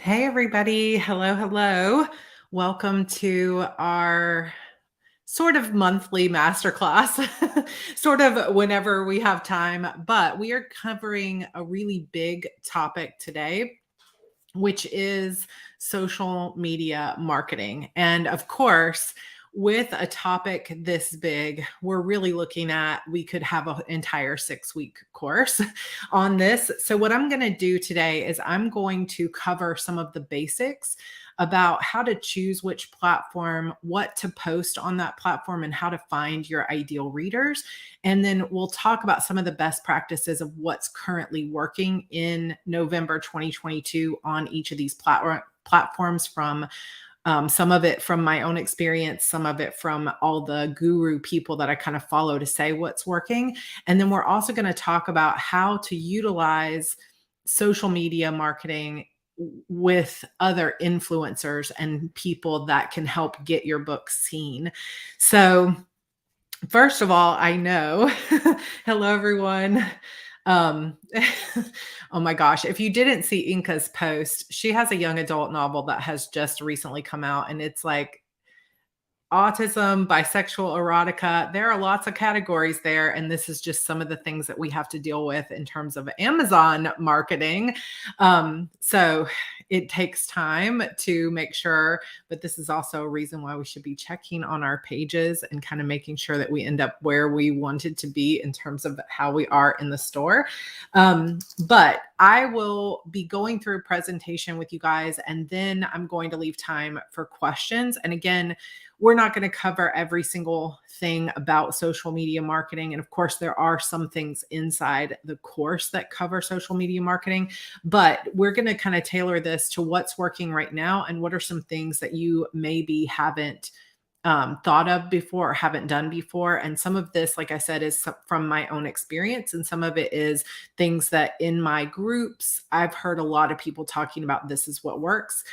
Hey, everybody. Hello, hello. Welcome to our sort of monthly masterclass, sort of whenever we have time. But we are covering a really big topic today, which is social media marketing. And of course, with a topic this big, we're really looking at we could have an entire 6-week course on this. So, what I'm going to do today is I'm going to cover some of the basics about how to choose which platform, what to post on that platform, and how to find your ideal readers. And then we'll talk about some of the best practices of what's currently working in November 2022 on each of these platforms from some of it from my own experience, some of it from all the guru people that I kind of follow to say what's working. And then we're also going to talk about how to utilize social media marketing with other influencers and people that can help get your book seen. So, first of all, I know. Hello, everyone. Um, oh my gosh, if you didn't see Inca's post, she has a young adult novel that has just recently come out, and it's like autism, bisexual erotica. There are lots of categories there. And this is just some of the things that we have to deal with in terms of Amazon marketing. So it takes time to make sure, but this is also a reason why we should be checking on our pages and kind of making sure that we end up where we wanted to be in terms of how we are in the store. But I will be going through a presentation with you guys, and then I'm going to leave time for questions. And again, we're not going to cover every single thing about social media marketing. And of course, there are some things inside the course that cover social media marketing, but we're going to kind of tailor this to what's working right now and what are some things that you maybe haven't thought of before or haven't done before. And some of this, like I said, is from my own experience. And some of it is things that in my groups, I've heard a lot of people talking about this is what works.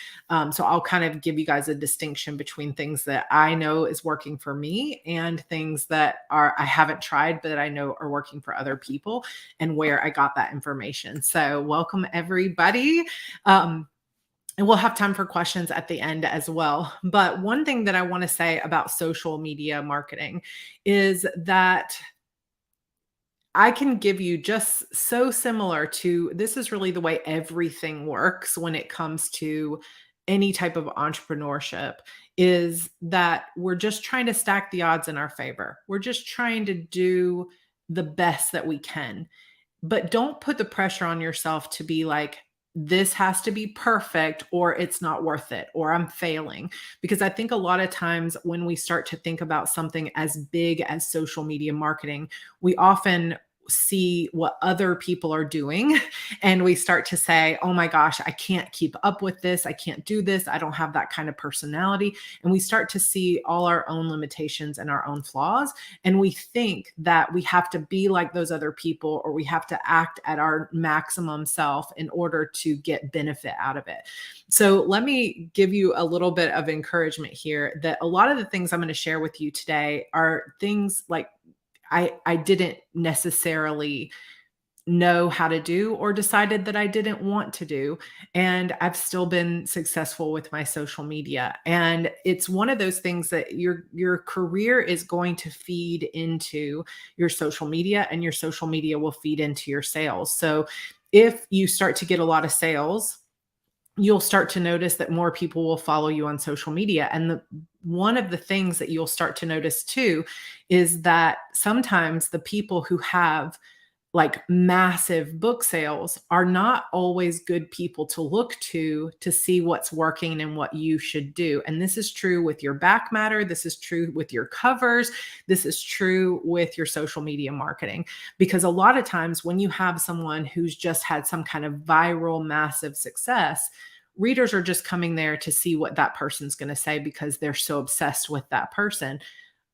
So I'll kind of give you guys a distinction between things that I know is working for me and things that are I haven't tried, but I know are working for other people and where I got that information. So welcome everybody. And we'll have time for questions at the end as well. But one thing that I want to say about social media marketing is that I can give you just so similar to this is really the way everything works when it comes to any type of entrepreneurship is that we're just trying to stack the odds in our favor. We're just trying to do the best that we can. But don't put the pressure on yourself to be like, this has to be perfect or it's not worth it or I'm failing. Because I think a lot of times when we start to think about something as big as social media marketing, we often see what other people are doing and we start to say, oh my gosh, I can't keep up with this. I can't do this. I don't have that kind of personality. And we start to see all our own limitations and our own flaws. And we think that we have to be like those other people or we have to act at our maximum self in order to get benefit out of it. So let me give you a little bit of encouragement here that a lot of the things I'm going to share with you today are things like I didn't necessarily know how to do or decided that I didn't want to do. And I've still been successful with my social media. And it's one of those things that your career is going to feed into your social media and your social media will feed into your sales. So if you start to get a lot of sales, you'll start to notice that more people will follow you on social media. And one of the things that you'll start to notice too is that sometimes the people who have like massive book sales are not always good people to look to see what's working and what you should do. And this is true with your back matter. This is true with your covers. This is true with your social media marketing. Because a lot of times when you have someone who's just had some kind of viral massive success, readers are just coming there to see what that person's going to say because they're so obsessed with that person.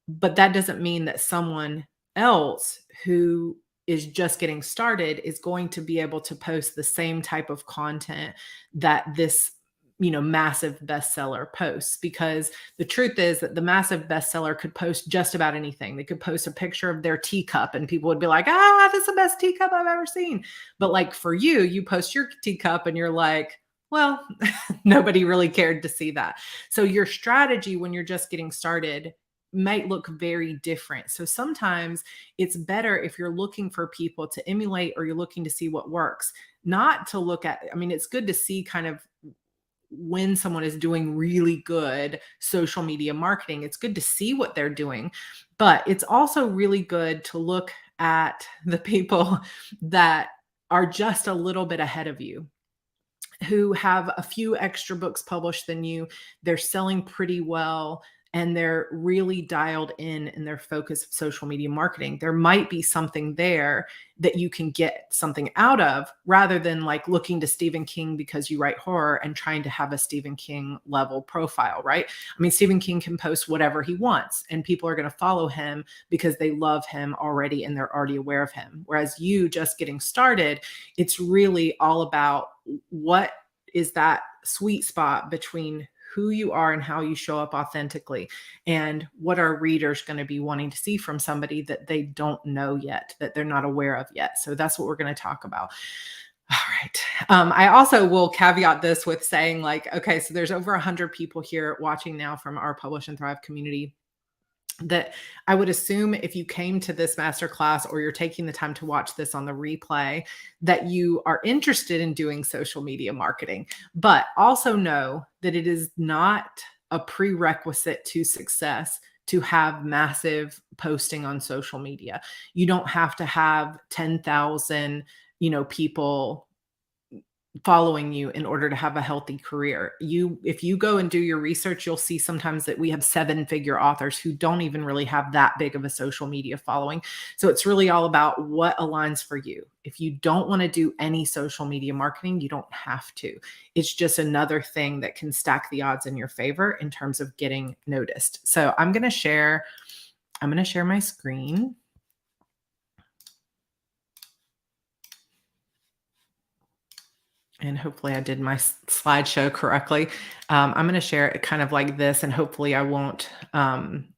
But that doesn't mean that someone else who is just getting started is going to be able to post the same type of content that this massive bestseller posts, because the truth is that the massive bestseller could post just about anything. They could post a picture of their teacup and people would be like, ah, this is the best teacup I've ever seen. But like for you, you post your teacup and you're like, Well, nobody really cared to see that. So your strategy when you're just getting started might look very different. So sometimes it's better if you're looking for people to emulate or you're looking to see what works, not to look at, I mean, it's good to see kind of when someone is doing really good social media marketing. It's good to see what they're doing, but it's also really good to look at the people that are just a little bit ahead of you, who have a few extra books published than you. They're selling pretty well and they're really dialed in their focus of social media marketing. There might be something there that you can get something out of rather than like looking to Stephen King because you write horror and trying to have a Stephen King level profile, right? I mean, Stephen King can post whatever he wants and people are going to follow him because they love him already and they're already aware of him. Whereas you just getting started, it's really all about what is that sweet spot between who you are and how you show up authentically, and what are readers going to be wanting to see from somebody that they don't know yet, that they're not aware of yet. So that's what we're going to talk about. All right. I also will caveat this with saying, like, okay, so there's over 100 people here watching now from our Publish and Thrive community, that I would assume if you came to this masterclass or you're taking the time to watch this on the replay, that you are interested in doing social media marketing. But also know that it is not a prerequisite to success to have massive posting on social media. You don't have to have 10,000, people following you in order to have a healthy career. If you go and do your research, you'll see sometimes that we have 7-figure authors who don't even really have that big of a social media following. So it's really all about what aligns for you. If you don't want to do any social media marketing, you don't have to. It's just another thing that can stack the odds in your favor in terms of getting noticed. So I'm going to share my screen. And hopefully I did my slideshow correctly. I'm going to share it kind of like this, and hopefully I won't kind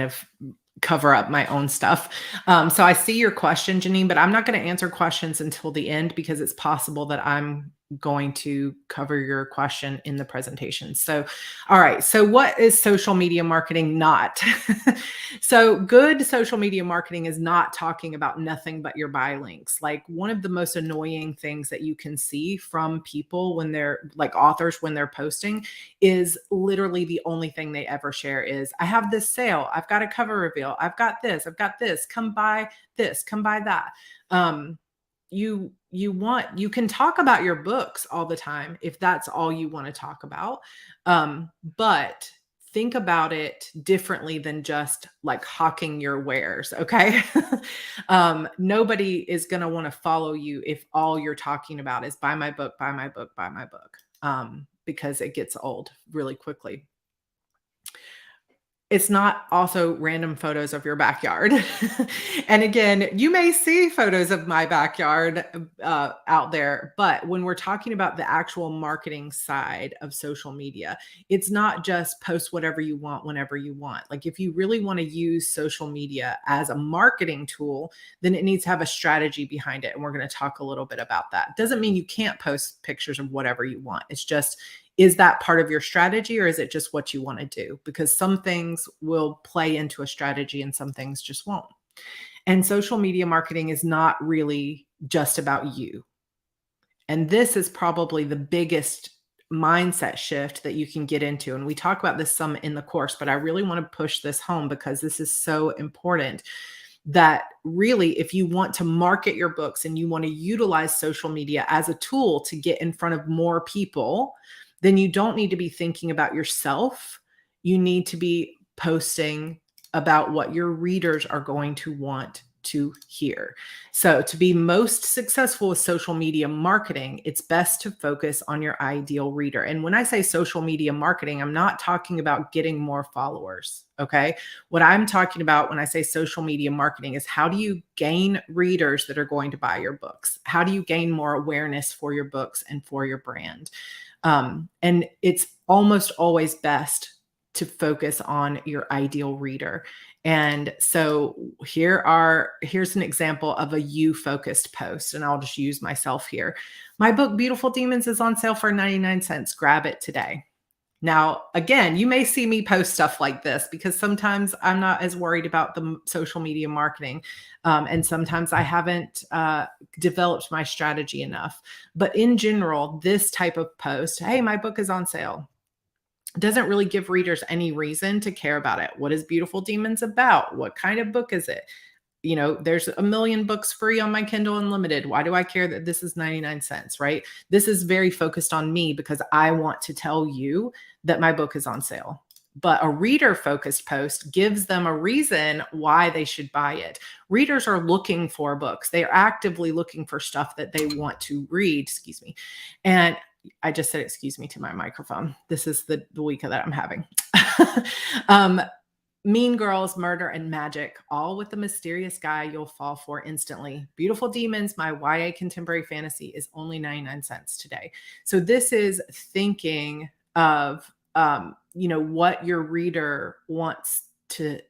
of cover up my own stuff. So I see your question, Janine, but I'm not going to answer questions until the end because it's possible that I'm going to cover your question in the presentation. So, all right. So what is social media marketing not? So good social media marketing is not talking about nothing but your buy links. Like, one of the most annoying things that you can see from people when they're like authors, when they're posting, is literally the only thing they ever share is, I have this sale, I've got a cover reveal, I've got this, come buy this, come buy that. You can talk about your books all the time if that's all you want to talk about. But think about it differently than just like hawking your wares. Okay. Nobody is going to want to follow you if all you're talking about is buy my book, buy my book, buy my book. Because it gets old really quickly. It's not also random photos of your backyard. And again, you may see photos of my backyard out there, but when we're talking about the actual marketing side of social media, it's not just post whatever you want whenever you want. Like, if you really want to use social media as a marketing tool, then it needs to have a strategy behind it. And we're going to talk a little bit about that. Doesn't mean you can't post pictures of whatever you want. It's just, is that part of your strategy or is it just what you want to do? Because some things will play into a strategy and some things just won't. And social media marketing is not really just about you. And this is probably the biggest mindset shift that you can get into. And we talk about this some in the course, but I really want to push this home because this is so important. That really, if you want to market your books and you want to utilize social media as a tool to get in front of more people, then you don't need to be thinking about yourself. You need to be posting about what your readers are going to want to hear. So to be most successful with social media marketing, it's best to focus on your ideal reader. And when I say social media marketing, I'm not talking about getting more followers. Okay. What I'm talking about when I say social media marketing is, how do you gain readers that are going to buy your books? How do you gain more awareness for your books and for your brand? And it's almost always best to focus on your ideal reader. And so here's an example of a you focused post, and I'll just use myself here. My book Beautiful Demons is on sale for 99 cents. Grab it today. Now, again, you may see me post stuff like this because sometimes I'm not as worried about the social media marketing. And sometimes I haven't developed my strategy enough. But in general, this type of post, hey, my book is on sale, doesn't really give readers any reason to care about it. What is Beautiful Demons about? What kind of book is it? There's a million books free on my Kindle Unlimited. Why do I care that this is 99 cents, right? This is very focused on me because I want to tell you that my book is on sale. But a reader focused post gives them a reason why they should buy it. Readers are looking for books. They are actively looking for stuff that they want to read, excuse me. And I just said, excuse me to my microphone. This is the week that I'm having. Mean Girls, Murder, and Magic, all with the mysterious guy you'll fall for instantly. Beautiful Demons, my YA contemporary fantasy, is only 99 cents today. So this is thinking of, what your reader wants to,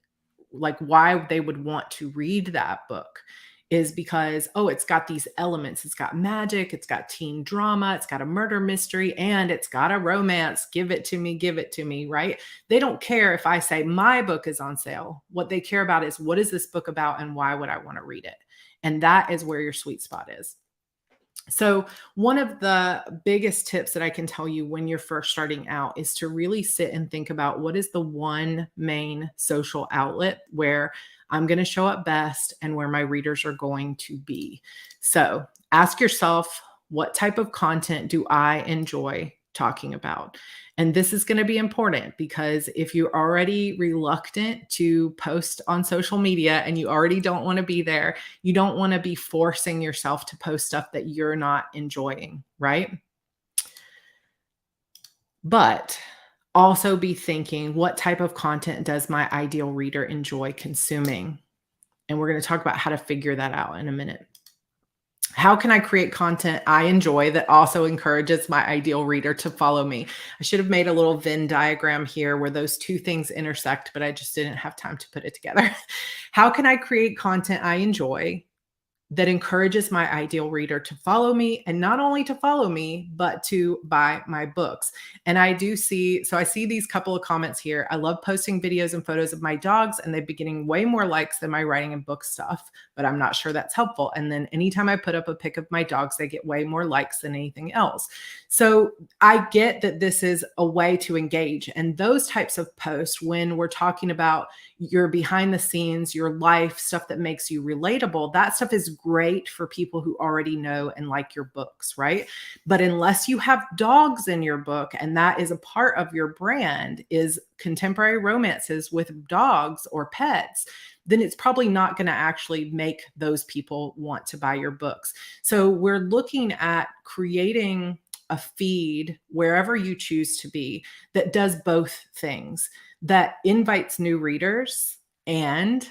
like why they would want to read that book is because, it's got these elements. It's got magic, it's got teen drama, it's got a murder mystery, and it's got a romance. Give it to me, right? They don't care if I say my book is on sale. What they care about is, what is this book about and why would I want to read it? And that is where your sweet spot is. So one of the biggest tips that I can tell you when you're first starting out is to really sit and think about what is the one main social outlet where I'm going to show up best and where my readers are going to be. So ask yourself, what type of content do I enjoy talking about? And this is going to be important because if you're already reluctant to post on social media and you already don't want to be there, you don't want to be forcing yourself to post stuff that you're not enjoying, right? But also be thinking, what type of content does my ideal reader enjoy consuming? And we're going to talk about how to figure that out in a minute. How can I create content I enjoy that also encourages my ideal reader to follow me? I should have made a little Venn diagram here where those two things intersect, but I just didn't have time to put it together. How can I create content I enjoy that encourages my ideal reader to follow me, and not only to follow me, but to buy my books? And I see these couple of comments here. I love posting videos and photos of my dogs, and they've been getting way more likes than my writing and book stuff, but I'm not sure that's helpful. And then anytime I put up a pic of my dogs, they get way more likes than anything else. So I get that this is a way to engage. And those types of posts, when we're talking about your behind the scenes, your life, stuff that makes you relatable, that stuff is great for people who already know and like your books, right? But unless you have dogs in your book, and that is a part of your brand, is contemporary romances with dogs or pets, then it's probably not going to actually make those people want to buy your books. So we're looking at creating a feed wherever you choose to be that does both things, that invites new readers and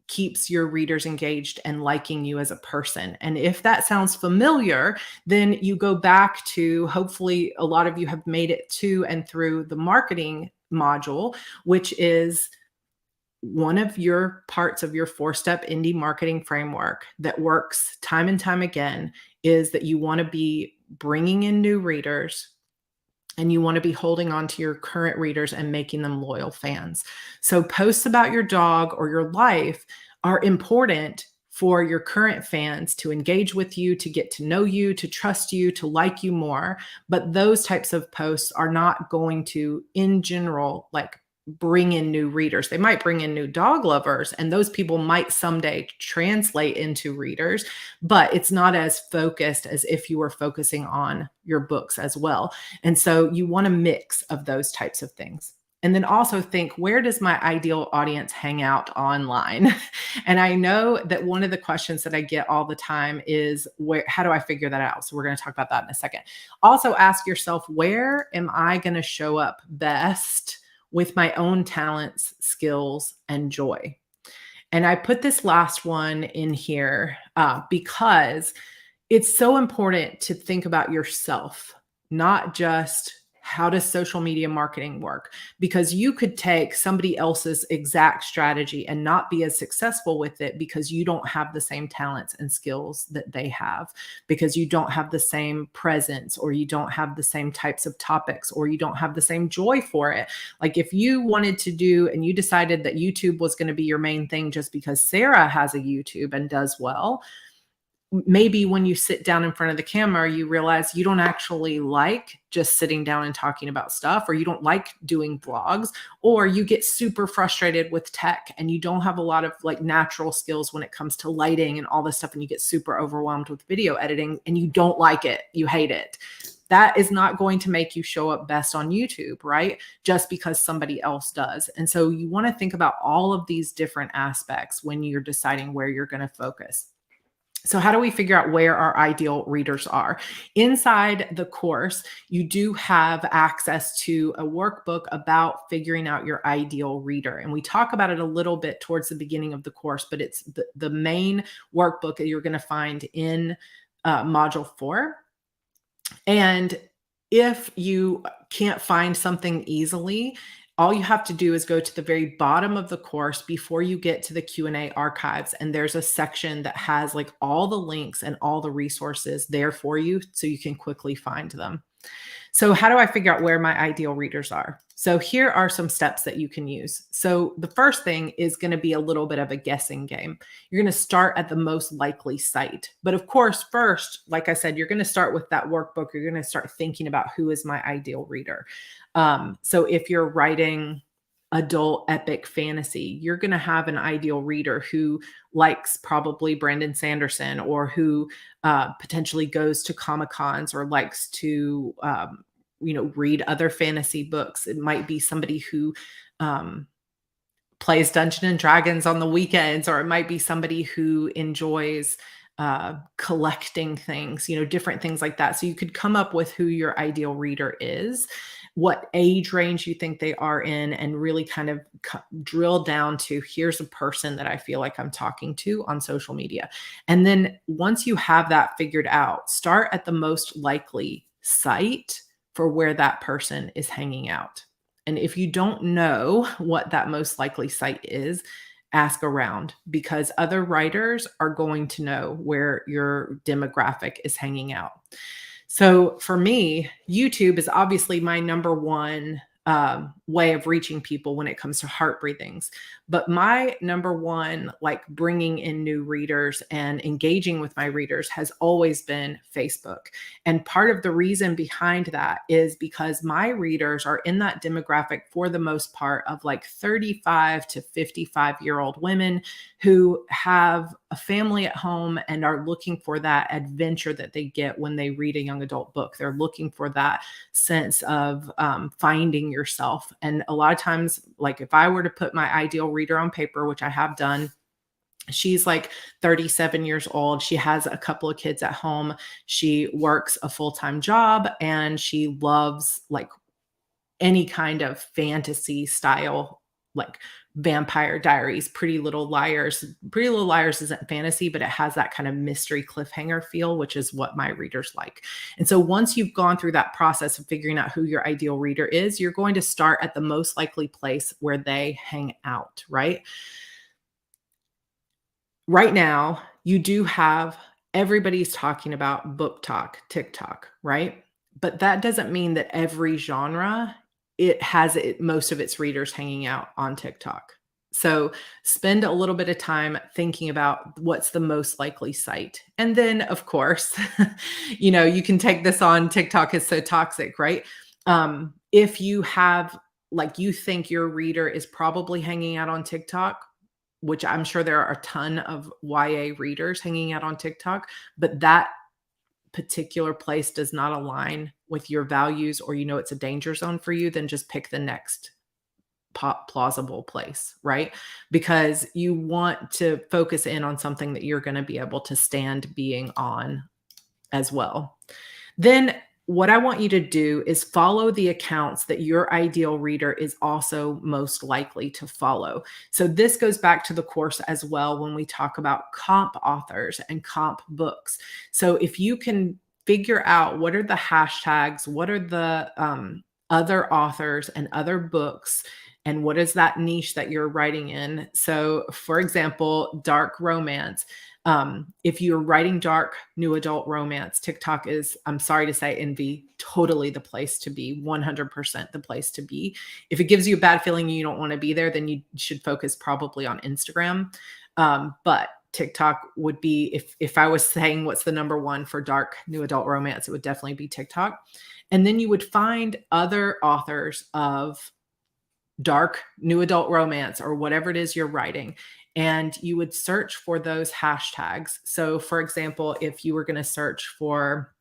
keeps your readers engaged and liking you as a person. And if that sounds familiar, then you go back to, hopefully a lot of you have made it to and through the marketing module, which is one of your parts of your 4-step indie marketing framework that works time and time again, is that you want to be bringing in new readers, and you want to be holding on to your current readers and making them loyal fans. So posts about your dog or your life are important for your current fans to engage with you, to get to know you, to trust you, to like you more. But those types of posts are not going to, in general, like bring in new readers. They might bring in new dog lovers, and those people might someday translate into readers, but it's not as focused as if you were focusing on your books as well. And so you want a mix of those types of things. And then also think, where does my ideal audience hang out online? And I know that one of the questions that I get all the time is, how do I figure that out? So we're going to talk about that in a second. Also ask yourself, where am I going to show up best with my own talents, skills, and joy? And I put this last one in here because it's so important to think about yourself, not just how does social media marketing work? Because you could take somebody else's exact strategy and not be as successful with it because you don't have the same talents and skills that they have, because you don't have the same presence, or you don't have the same types of topics, or you don't have the same joy for it. Like if you wanted to do and you decided that YouTube was going to be your main thing just because Sarah has a YouTube and does well, maybe when you sit down in front of the camera, you realize you don't actually like just sitting down and talking about stuff, or you don't like doing vlogs, or you get super frustrated with tech and you don't have a lot of like natural skills when it comes to lighting and all this stuff. And you get super overwhelmed with video editing and you don't like it. You hate it. That is not going to make you show up best on YouTube, right? Just because somebody else does. And so you want to think about all of these different aspects when you're deciding where you're going to focus. So how do we figure out where our ideal readers are? Inside the course, you do have access to a workbook about figuring out your ideal reader. And we talk about it a little bit towards the beginning of the course, but it's the main workbook that you're going to find in Module 4. And if you can't find something easily, all you have to do is go to the very bottom of the course before you get to the Q&A archives. And there's a section that has like all the links and all the resources there for you so you can quickly find them. So how do I figure out where my ideal readers are? So here are some steps that you can use. So the first thing is going to be a little bit of a guessing game. You're going to start at the most likely site. But of course, first, like I said, you're going to start with that workbook. You're going to start thinking about who is my ideal reader. So if you're writing adult epic fantasy, you're going to have an ideal reader who likes probably Brandon Sanderson, or who potentially goes to Comic-Cons, or likes to, read other fantasy books. It might be somebody who plays Dungeons and Dragons on the weekends, or it might be somebody who enjoys collecting things, different things like that. So you could come up with who your ideal reader is, what age range you think they are in, and really kind of drill down to, here's a person that I feel like I'm talking to on social media. And then once you have that figured out, start at the most likely site for where that person is hanging out. And if you don't know what that most likely site is, ask around, because other writers are going to know where your demographic is hanging out. So for me, YouTube is obviously my number one way of reaching people when it comes to Heart Breathings. But my number one, like bringing in new readers and engaging with my readers, has always been Facebook. And part of the reason behind that is because my readers are in that demographic for the most part of like 35 to 55-year-old women who have a family at home and are looking for that adventure that they get when they read a young adult book. They're looking for that sense of finding yourself. And a lot of times, like if I were to put my ideal reader on paper, which I have done, she's like 37 years old. She has a couple of kids at home. She works a full-time job, and she loves like any kind of fantasy style, like Vampire Diaries, Pretty Little Liars. Pretty Little Liars isn't fantasy, but it has that kind of mystery cliffhanger feel, which is what my readers like. And so once you've gone through that process of figuring out who your ideal reader is, you're going to start at the most likely place where they hang out, right? Right now, you do have, everybody's talking about book talk, TikTok, right? But that doesn't mean that every genre, it has most of its readers hanging out on TikTok. So spend a little bit of time thinking about what's the most likely site. And then, of course, you can take this on TikTok is so toxic, right? If you have, like, you think your reader is probably hanging out on TikTok, which I'm sure there are a ton of YA readers hanging out on TikTok, but that particular place does not align with your values, or it's a danger zone for you, then just pick the next plausible place, right? Because you want to focus in on something that you're going to be able to stand being on as well. Then what I want you to do is follow the accounts that your ideal reader is also most likely to follow. So this goes back to the course as well when we talk about comp authors and comp books. So if you can figure out what are the hashtags, what are the other authors and other books and what is that niche that you're writing in. So, for example, dark romance. If you're writing dark new adult romance, TikTok is, I'm sorry to say, Envy, totally the place to be, 100% the place to be. If it gives you a bad feeling you don't want to be there, then you should focus probably on Instagram. But TikTok would be, if I was saying what's the number one for dark new adult romance, it would definitely be TikTok. And then you would find other authors of dark new adult romance or whatever it is you're writing, and you would search for those hashtags. So, for example, if you were going to search for,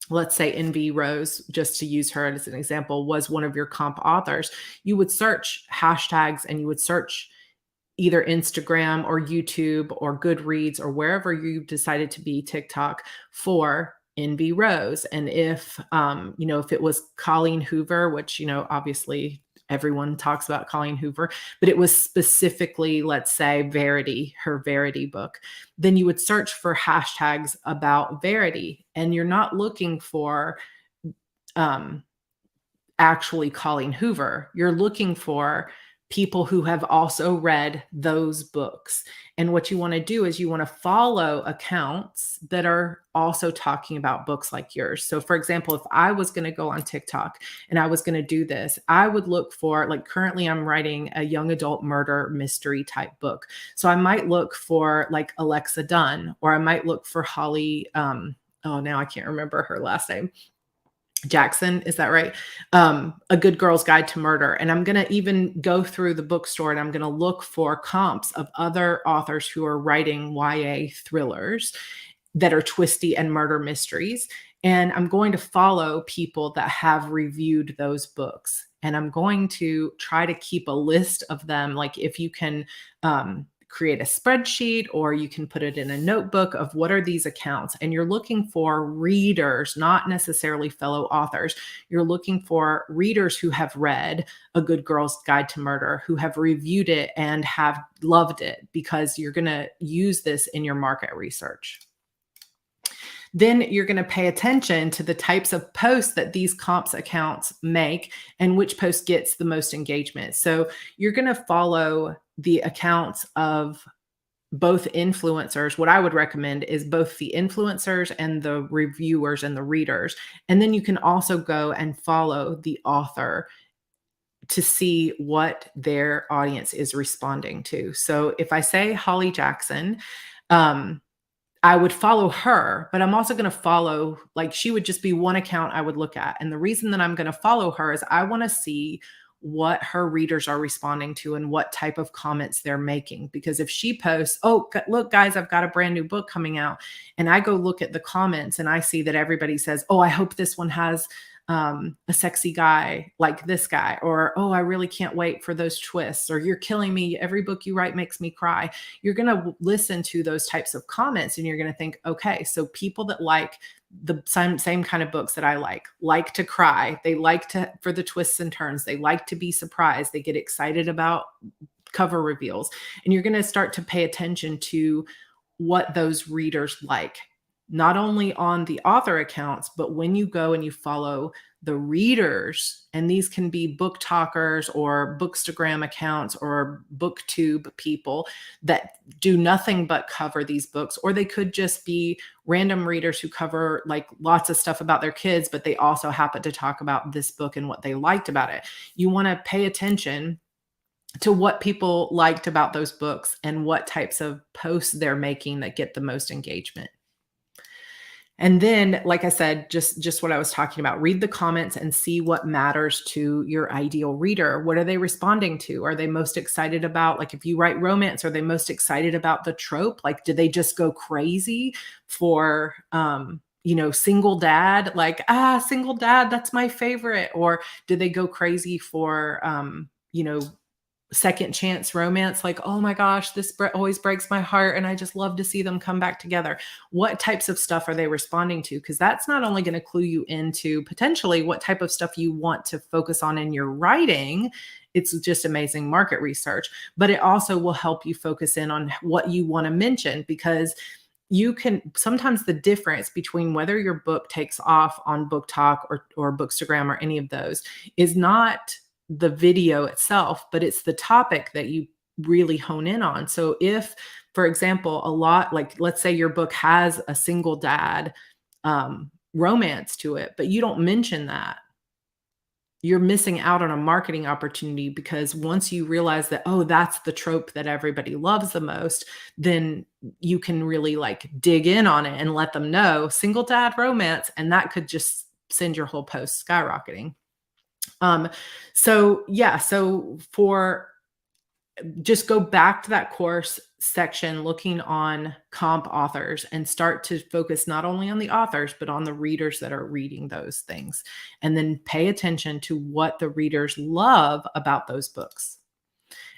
let's say Envy Rose, just to use her as an example, was one of your comp authors, you would search hashtags and you would search either Instagram or YouTube or Goodreads or wherever you decided to be, TikTok, for Envy Rose. And if, if it was Colleen Hoover, which, obviously everyone talks about Colleen Hoover, but it was specifically, let's say, Verity, her Verity book, then you would search for hashtags about Verity. And you're not looking for actually Colleen Hoover. You're looking for people who have also read those books. And what you want to do is you want to follow accounts that are also talking about books like yours. So, for example, if I was going to go on TikTok and I was going to do this, I would look for, like, currently I'm writing a young adult murder mystery type book. So I might look for like Alexa Dunn, or I might look for Holly. Now I can't remember her last name. Jackson, is that right? A Good Girl's Guide to Murder. And I'm going to even go through the bookstore and I'm going to look for comps of other authors who are writing YA thrillers that are twisty and murder mysteries. And I'm going to follow people that have reviewed those books. And I'm going to try to keep a list of them. Like, if you can create a spreadsheet, or you can put it in a notebook of what are these accounts, and you're looking for readers, not necessarily fellow authors. You're looking for readers who have read A Good Girl's Guide to Murder, who have reviewed it and have loved it, because you're going to use this in your market research. Then you're going to pay attention to the types of posts that these comps accounts make and which post gets the most engagement. So you're going to follow the accounts of both influencers. What I would recommend is both the influencers and the reviewers and the readers. And then you can also go and follow the author to see what their audience is responding to. So if I say Holly Jackson, I would follow her, but I'm also going to follow, like, she would just be one account I would look at. And the reason that I'm going to follow her is I want to see what her readers are responding to and what type of comments they're making. Because if she posts, oh, look, guys, I've got a brand new book coming out, and I go look at the comments and I see that everybody says, oh, I hope this one has a sexy guy like this guy, or, oh, I really can't wait for those twists, or you're killing me, every book you write makes me cry. You're going to listen to those types of comments and you're going to think, okay, so people that like the same kind of books that I like to cry, they like for the twists and turns, they like to be surprised, they get excited about cover reveals. And you're going to start to pay attention to what those readers like, not only on the author accounts, but when you go and you follow the readers, and these can be book talkers or bookstagram accounts or booktube people that do nothing but cover these books, or they could just be random readers who cover like lots of stuff about their kids, but they also happen to talk about this book and what they liked about it. You want to pay attention to what people liked about those books and what types of posts they're making that get the most engagement. And then, like I said, just what I was talking about, read the comments and see what matters to your ideal reader. What are they responding to? Are they most excited about, like, if you write romance, are they most excited about the trope? Like, do they just go crazy for, single dad, like, single dad, that's my favorite? Or do they go crazy for, second chance romance, like, oh my gosh, this always breaks my heart and I just love to see them come back together? What types of stuff are they responding to? Because that's not only going to clue you into potentially what type of stuff you want to focus on in your writing, it's just amazing market research, but it also will help you focus in on what you want to mention. Because you can sometimes the difference between whether your book takes off on Book Talk or Bookstagram or any of those is not the video itself, but it's the topic that you really hone in on. So if, for example, a lot like let's say your book has a single dad romance to it, but you don't mention that, you're missing out on a marketing opportunity because once you realize that, oh, that's the trope that everybody loves the most, then you can really like dig in on it and let them know single dad romance. And that could just send your whole post skyrocketing. So yeah, so for just go back to that course section looking on comp authors and start to focus not only on the authors, but on the readers that are reading those things. And then pay attention to what the readers love about those books.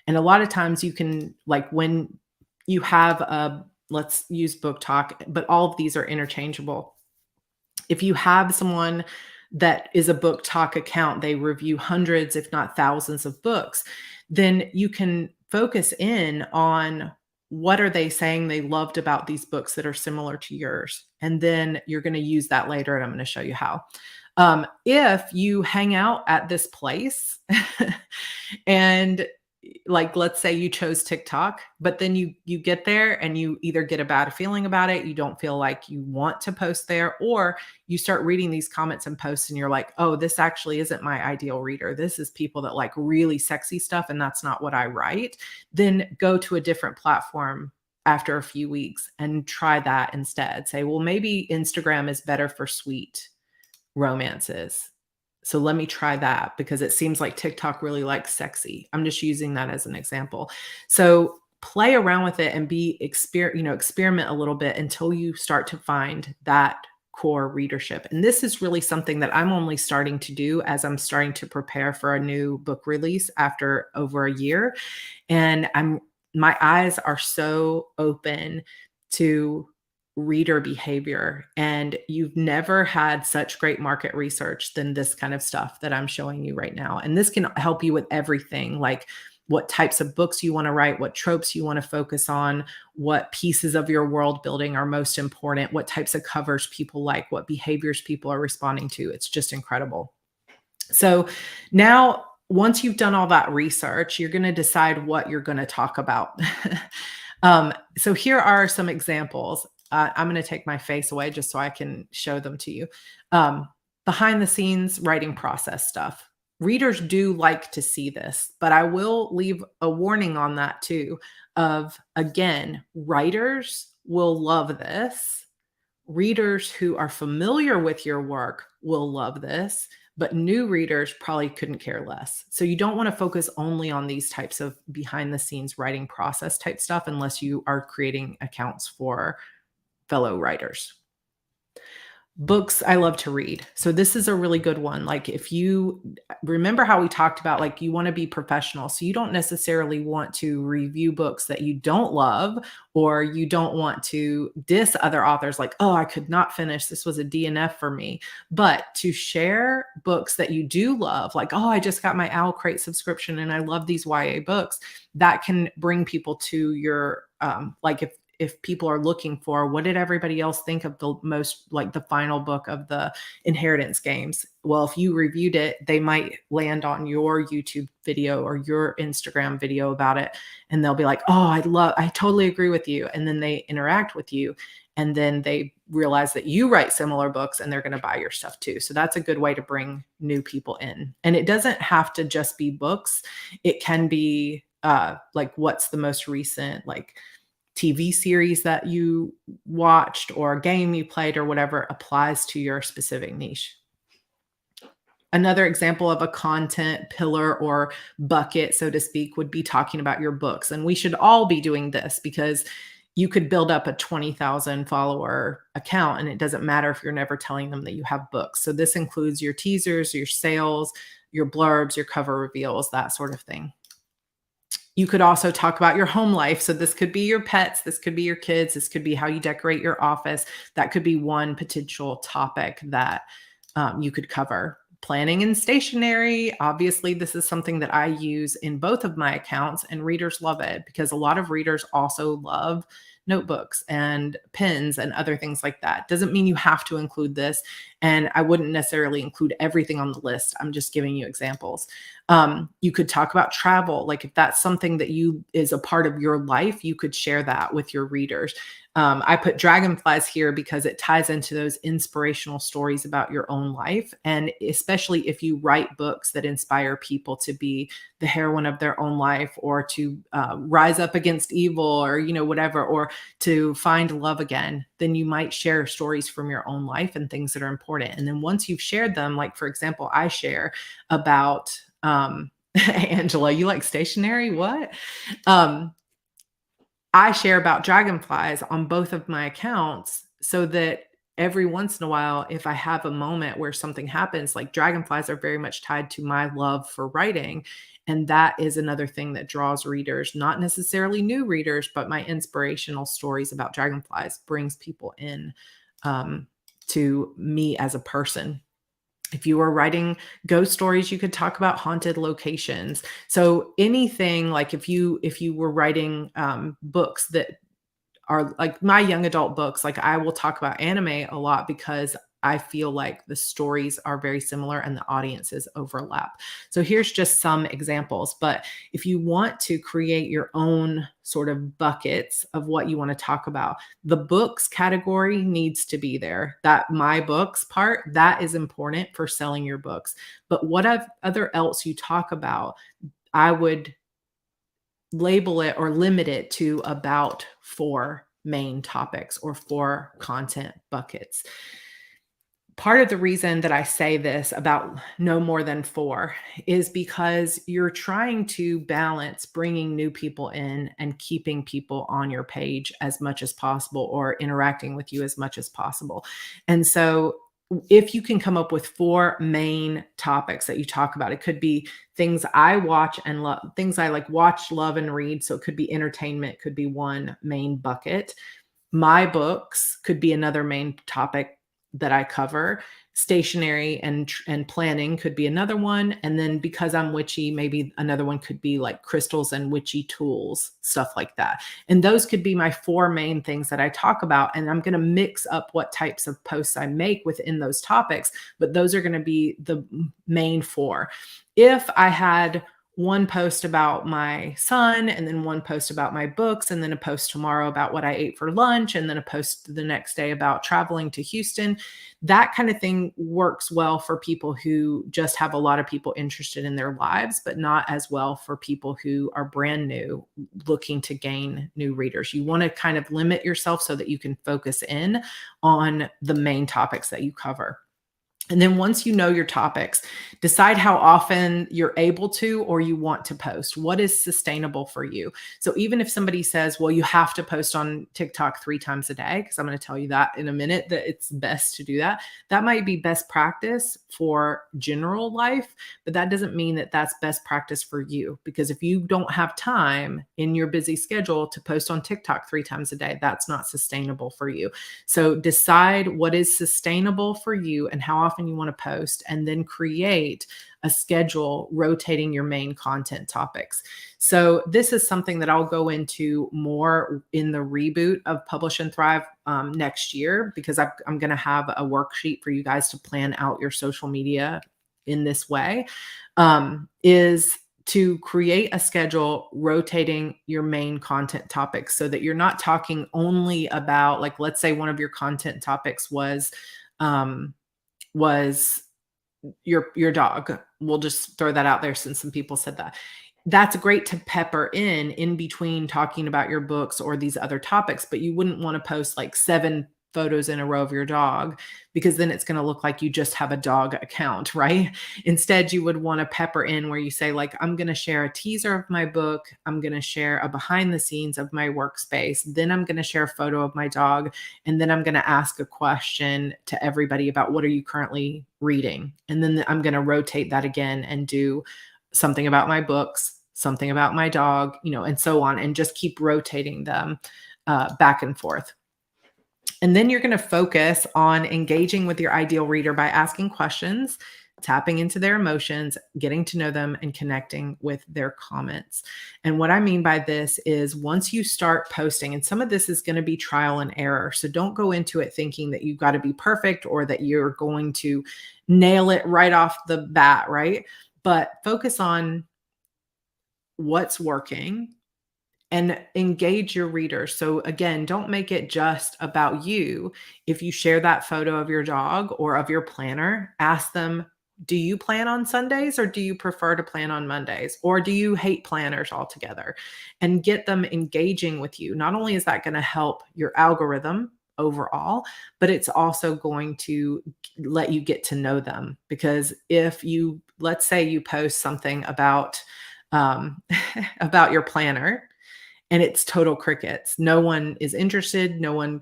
And a lot of times you can, like when you have let's use Book Talk, but all of these are interchangeable. If you have someone that is a Book Talk account, they review hundreds, if not thousands of books, then you can focus in on what are they saying they loved about these books that are similar to yours. And then you're going to use that later, and I'm going to show you how. If you hang out at this place and like let's say you chose TikTok, but then you get there and you either get a bad feeling about it, you don't feel like you want to post there, or you start reading these comments and posts and you're like, oh, this actually isn't my ideal reader. This is people that like really sexy stuff and that's not what I write. Then go to a different platform after a few weeks and try that instead. Say, well, maybe Instagram is better for sweet romances. So let me try that because it seems like TikTok really likes sexy. I'm just using that as an example. So play around with it and experiment a little bit until you start to find that core readership. And this is really something that I'm only starting to do as I'm starting to prepare for a new book release after over a year. And my eyes are so open to reader behavior, and you've never had such great market research than this kind of stuff that I'm showing you right now. And this can help you with everything, like what types of books you want to write, what tropes you want to focus on, what pieces of your world building are most important, what types of covers people like, what behaviors people are responding to. It's just incredible. So now once you've done all that research, you're going to decide what you're going to talk about. So here are some examples. I'm going to take my face away just so I can show them to you. Behind the scenes writing process stuff. Readers do like to see this, but I will leave a warning on that too of, again, writers will love this. Readers who are familiar with your work will love this, but new readers probably couldn't care less. So you don't want to focus only on these types of behind the scenes writing process type stuff unless you are creating accounts for fellow writers. Books I love to read. So this is a really good one. Like if you remember how we talked about, like you want to be professional. So you don't necessarily want to review books that you don't love, or you don't want to diss other authors like, oh, I could not finish. This was a DNF for me. But to share books that you do love, like, oh, I just got my Owl Crate subscription and I love these YA books, that can bring people to your, like if people are looking for what did everybody else think of the most, like the final book of the Inheritance Games. Well, if you reviewed it, they might land on your YouTube video or your Instagram video about it. And they'll be like, oh, I totally agree with you. And then they interact with you. And then they realize that you write similar books and they're going to buy your stuff too. So that's a good way to bring new people in. And it doesn't have to just be books. It can be like what's the most recent, like TV series that you watched or a game you played or whatever applies to your specific niche. Another example of a content pillar or bucket, so to speak, would be talking about your books. And we should all be doing this because you could build up a 20,000 follower account and it doesn't matter if you're never telling them that you have books. So this includes your teasers, your sales, your blurbs, your cover reveals, that sort of thing. You could also talk about your home life. So this could be your pets, this could be your kids, this could be how you decorate your office. That could be one potential topic that you could cover. planning and stationery. Obviously, this is something that I use in both of my accounts, and readers love it because a lot of readers also love notebooks and pens and other things like that. Doesn't mean you have to include this, and I wouldn't necessarily include everything on the list. I'm just giving you examples. You could talk about travel. Like if that's something that you is a part of your life, you could share that with your readers. I put dragonflies here because it ties into those inspirational stories about your own life. And especially if you write books that inspire people to be the heroine of their own life, or to rise up against evil, or, whatever, or to find love again, then you might share stories from your own life and things that are important. And then once you've shared them, like for example, I share about, Angela, you like stationery? What? I share about dragonflies on both of my accounts so that every once in a while, if I have a moment where something happens, like dragonflies are very much tied to my love for writing. And that is another thing that draws readers, not necessarily new readers, but my inspirational stories about dragonflies brings people in to me as a person. If you were writing ghost stories, you could talk about haunted locations. So anything, like if you were writing books that are like my young adult books, like I will talk about anime a lot because I feel like the stories are very similar and the audiences overlap. So here's just some examples. But if you want to create your own sort of buckets of what you want to talk about, the books category needs to be there. That my books part, that is important for selling your books. But other else you talk about, I would label it or limit it to about 4 main topics or 4 content buckets. Part of the reason that I say this about no more than 4 is because you're trying to balance bringing new people in and keeping people on your page as much as possible, or interacting with you as much as possible. And so if you can come up with 4 main topics that you talk about, it could be things I watch and love, things I like watch, love, and read. So it could be entertainment, could be one main bucket. My books could be another main topic that I cover. Stationery and planning could be another one. And then because I'm witchy, maybe another one could be like crystals and witchy tools, stuff like that. And those could be my 4 main things that I talk about. And I'm going to mix up what types of posts I make within those topics, but those are going to be the main 4. If I had one post about my son, and then one post about my books, and then a post tomorrow about what I ate for lunch, and then a post the next day about traveling to Houston, that kind of thing works well for people who just have a lot of people interested in their lives, but not as well for people who are brand new looking to gain new readers. You want to kind of limit yourself so that you can focus in on the main topics that you cover. And then once you know your topics, decide how often you're able to or you want to post. What is sustainable for you? So even if somebody says, well, you have to post on TikTok 3 times a day, because I'm going to tell you that in a minute, that it's best to do that. That might be best practice for general life, but that doesn't mean that that's best practice for you. Because if you don't have time in your busy schedule to post on TikTok 3 times a day, that's not sustainable for you. So decide what is sustainable for you and how often you want to post, and then create a schedule rotating your main content topics. So this is something that I'll go into more in the reboot of Publish and Thrive next year, because I'm going to have a worksheet for you guys to plan out your social media in this way, is to create a schedule rotating your main content topics so that you're not talking only about, like, let's say one of your content topics was your dog. We'll just throw that out there since some people said that. That's great to pepper in between talking about your books or these other topics, but you wouldn't want to post like 7 photos in a row of your dog, because then it's going to look like you just have a dog account, right? Instead, you would want to pepper in where you say, like, I'm going to share a teaser of my book. I'm going to share a behind the scenes of my workspace. Then I'm going to share a photo of my dog. And then I'm going to ask a question to everybody about what are you currently reading? And then I'm going to rotate that again and do something about my books, something about my dog, and so on, and just keep rotating them back and forth. And then you're going to focus on engaging with your ideal reader by asking questions, tapping into their emotions, getting to know them, and connecting with their comments. And what I mean by this is once you start posting, and some of this is going to be trial and error. So don't go into it thinking that you've got to be perfect or that you're going to nail it right off the bat, right? But focus on what's working and engage your readers. So again, don't make it just about you. If you share that photo of your dog or of your planner, ask them, do you plan on Sundays or do you prefer to plan on Mondays? Or do you hate planners altogether? And get them engaging with you. Not only is that going to help your algorithm overall, but it's also going to let you get to know them. Because if you, let's say you post something about about your planner, and it's total crickets. No one is interested. No one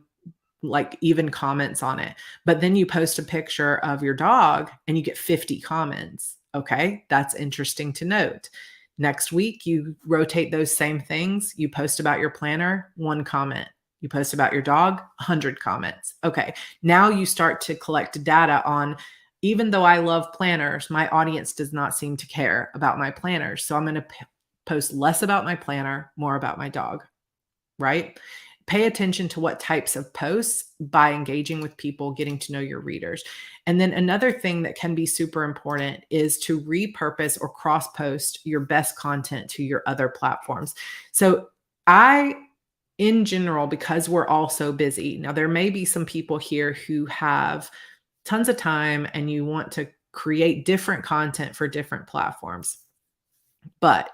like even comments on it. But then you post a picture of your dog and you get 50 comments. Okay, that's interesting to note. Next week, you rotate those same things. You post about your planner, 1 comment. You post about your dog, 100 comments. Okay, now you start to collect data on, even though I love planners, my audience does not seem to care about my planners. So I'm going to post less about my planner, more about my dog, right? Pay attention to what types of posts by engaging with people, getting to know your readers. And then another thing that can be super important is to repurpose or cross post your best content to your other platforms. So in general, because we're all so busy, now there may be some people here who have tons of time and you want to create different content for different platforms. But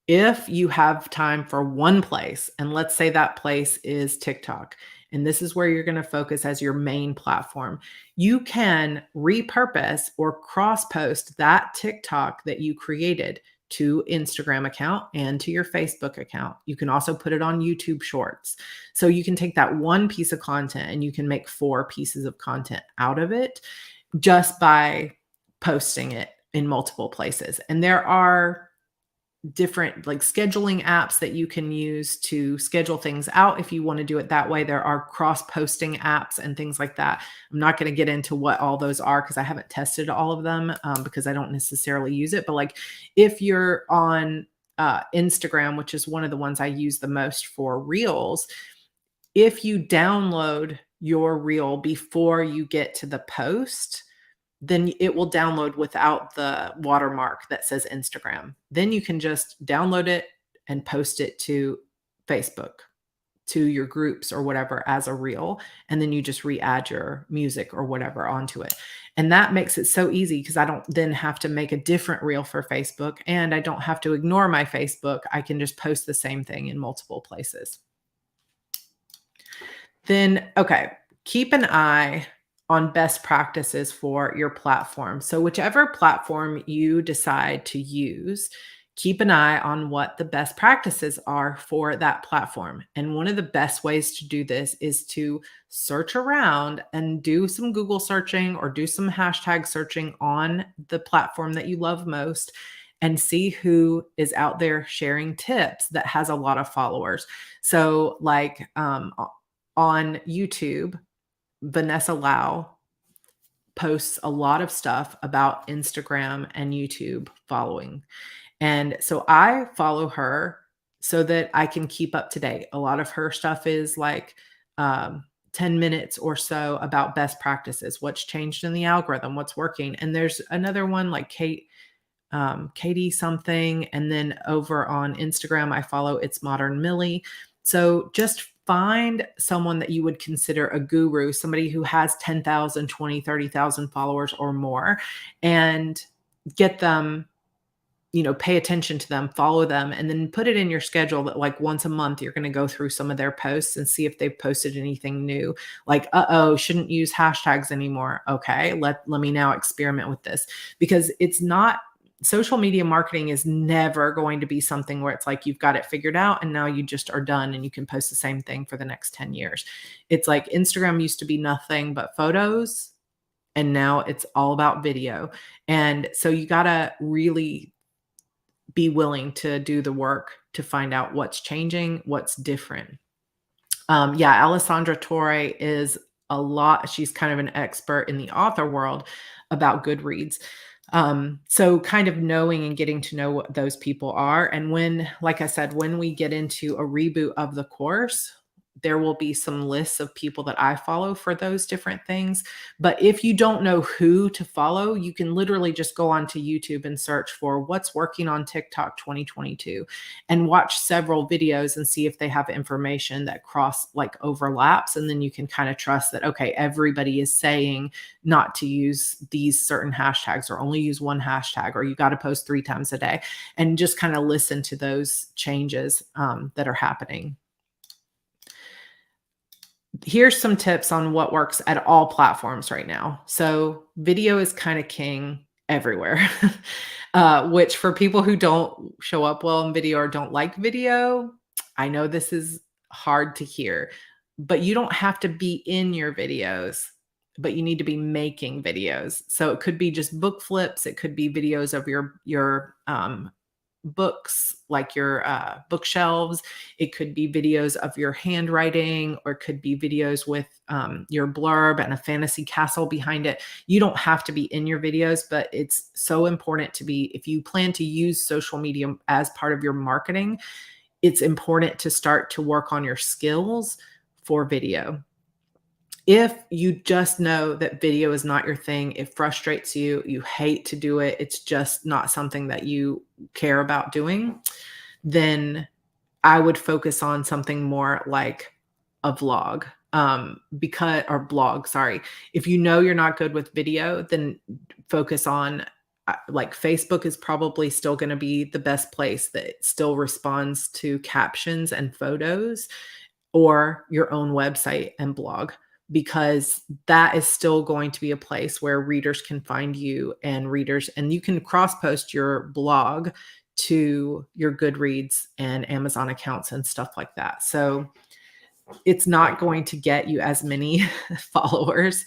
if you have time for one place, and let's say that place is TikTok, and this is where you're going to focus as your main platform, you can repurpose or cross post that TikTok that you created to Instagram account and to your Facebook account. You can also put it on YouTube Shorts. So you can take that one piece of content and you can make 4 pieces of content out of it just by posting it in multiple places. And there are different like scheduling apps that you can use to schedule things out if you want to do it that way. There are cross-posting apps and things like that. I'm not going to get into what all those are because I haven't tested all of them because I don't necessarily use it. But like if you're on Instagram, which is one of the ones I use the most for Reels, if you download your Reel before you get to the post, then it will download without the watermark that says Instagram. Then you can just download it and post it to Facebook, to your groups or whatever as a reel. And then you just re-add your music or whatever onto it. And that makes it so easy because I don't then have to make a different reel for Facebook and I don't have to ignore my Facebook. I can just post the same thing in multiple places. Then, okay, keep an eye on best practices for your platform. So whichever platform you decide to use, keep an eye on what the best practices are for that platform. And one of the best ways to do this is to search around and do some Google searching or do some hashtag searching on the platform that you love most and see who is out there sharing tips that has a lot of followers. So like on YouTube, Vanessa Lau posts a lot of stuff about Instagram and YouTube following. And so I follow her so that I can keep up to date. A lot of her stuff is like 10 minutes or so about best practices, what's changed in the algorithm, what's working. And there's another one like Katie something. And then over on Instagram, I follow It's Modern Millie. So just find someone that you would consider a guru, somebody who has 10,000, 20, 30,000 followers or more, and get them, pay attention to them, follow them, and then put it in your schedule that like once a month, you're going to go through some of their posts and see if they've posted anything new. Like, shouldn't use hashtags anymore. Okay, let me now experiment with this because it's not, social media marketing is never going to be something where it's like you've got it figured out and now you just are done and you can post the same thing for the next 10 years. It's like Instagram used to be nothing but photos and now it's all about video. And so you got to really be willing to do the work to find out what's changing, what's different. Alessandra Torre is she's kind of an expert in the author world about Goodreads. So kind of knowing and getting to know what those people are. And when, like I said, when we get into a reboot of the course, there will be some lists of people that I follow for those different things. But if you don't know who to follow, you can literally just go onto YouTube and search for what's working on TikTok 2022 and watch several videos and see if they have information that like overlaps. And then you can kind of trust that, okay, everybody is saying not to use these certain hashtags or only use one hashtag, or you got to post 3 times a day, and just kind of listen to those changes that are happening. Here's some tips on what works at all platforms right now. So video is kind of king everywhere, which for people who don't show up well in video or don't like video, I know this is hard to hear, but you don't have to be in your videos, but you need to be making videos. So it could be just book flips. It could be videos of your books, like your bookshelves. It could be videos of your handwriting, or it could be videos with your blurb and a fantasy castle behind it. You don't have to be in your videos, but it's so important to be, if you plan to use social media as part of your marketing, it's important to start to work on your skills for video. If you just know that video is not your thing, it frustrates you, you hate to do it, it's just not something that you care about doing, then I would focus on something more like a vlog, or blog, sorry. If you know you're not good with video, then focus on like Facebook is probably still going to be the best place that still responds to captions and photos, or your own website and blog, because that is still going to be a place where readers can find you, and you can cross post your blog to your Goodreads and Amazon accounts and stuff like that. So it's not going to get you as many followers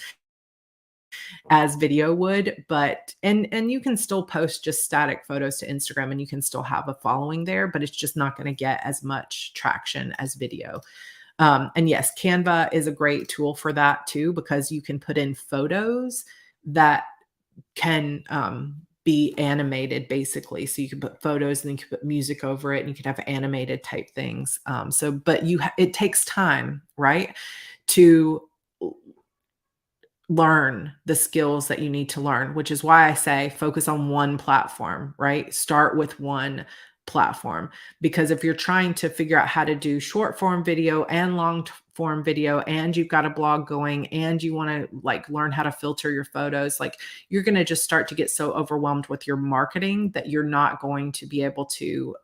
as video would, but and you can still post just static photos to Instagram and you can still have a following there, but it's just not going to get as much traction as video. And yes, Canva is a great tool for that too, because you can put in photos that can be animated basically. So you can put photos and then you can put music over it and you can have animated type things. But it takes time, right, to learn the skills that you need to learn, which is why I say focus on one platform, right? Start with one platform, because if you're trying to figure out how to do short form video and long form video, and you've got a blog going and you want to like learn how to filter your photos, like you're going to just start to get so overwhelmed with your marketing that you're not going to be able to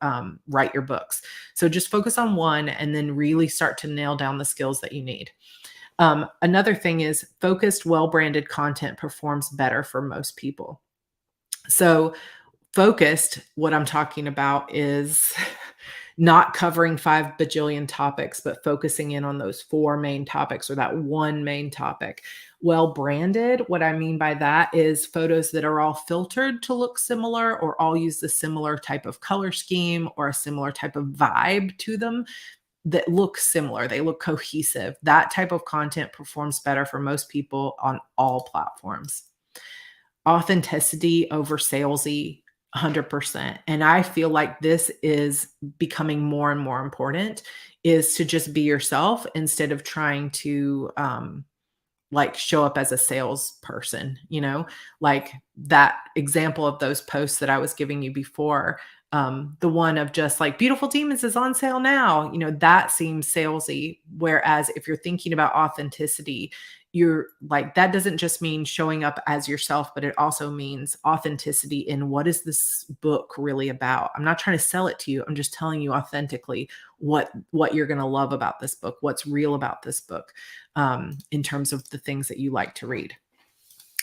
write your books. So just focus on one and then really start to nail down the skills that you need. Another thing is focused, well-branded content performs better for most people. So focused, what I'm talking about is not covering 5 bajillion topics, but focusing in on those 4 main topics or that one main topic. Well-branded, what I mean by that is photos that are all filtered to look similar or all use the similar type of color scheme or a similar type of vibe to them, that look similar, they look cohesive. That type of content performs better for most people on all platforms. Authenticity over salesy, 100%. And I feel like this is becoming more and more important, is to just be yourself instead of trying to like show up as a salesperson, like that example of those posts that I was giving you before. The one of just like Beautiful Demons is on sale now, that seems salesy. Whereas if you're thinking about authenticity, you're like, that doesn't just mean showing up as yourself, but it also means authenticity in what is this book really about? I'm not trying to sell it to you. I'm just telling you authentically what you're going to love about this book, what's real about this book, in terms of the things that you like to read.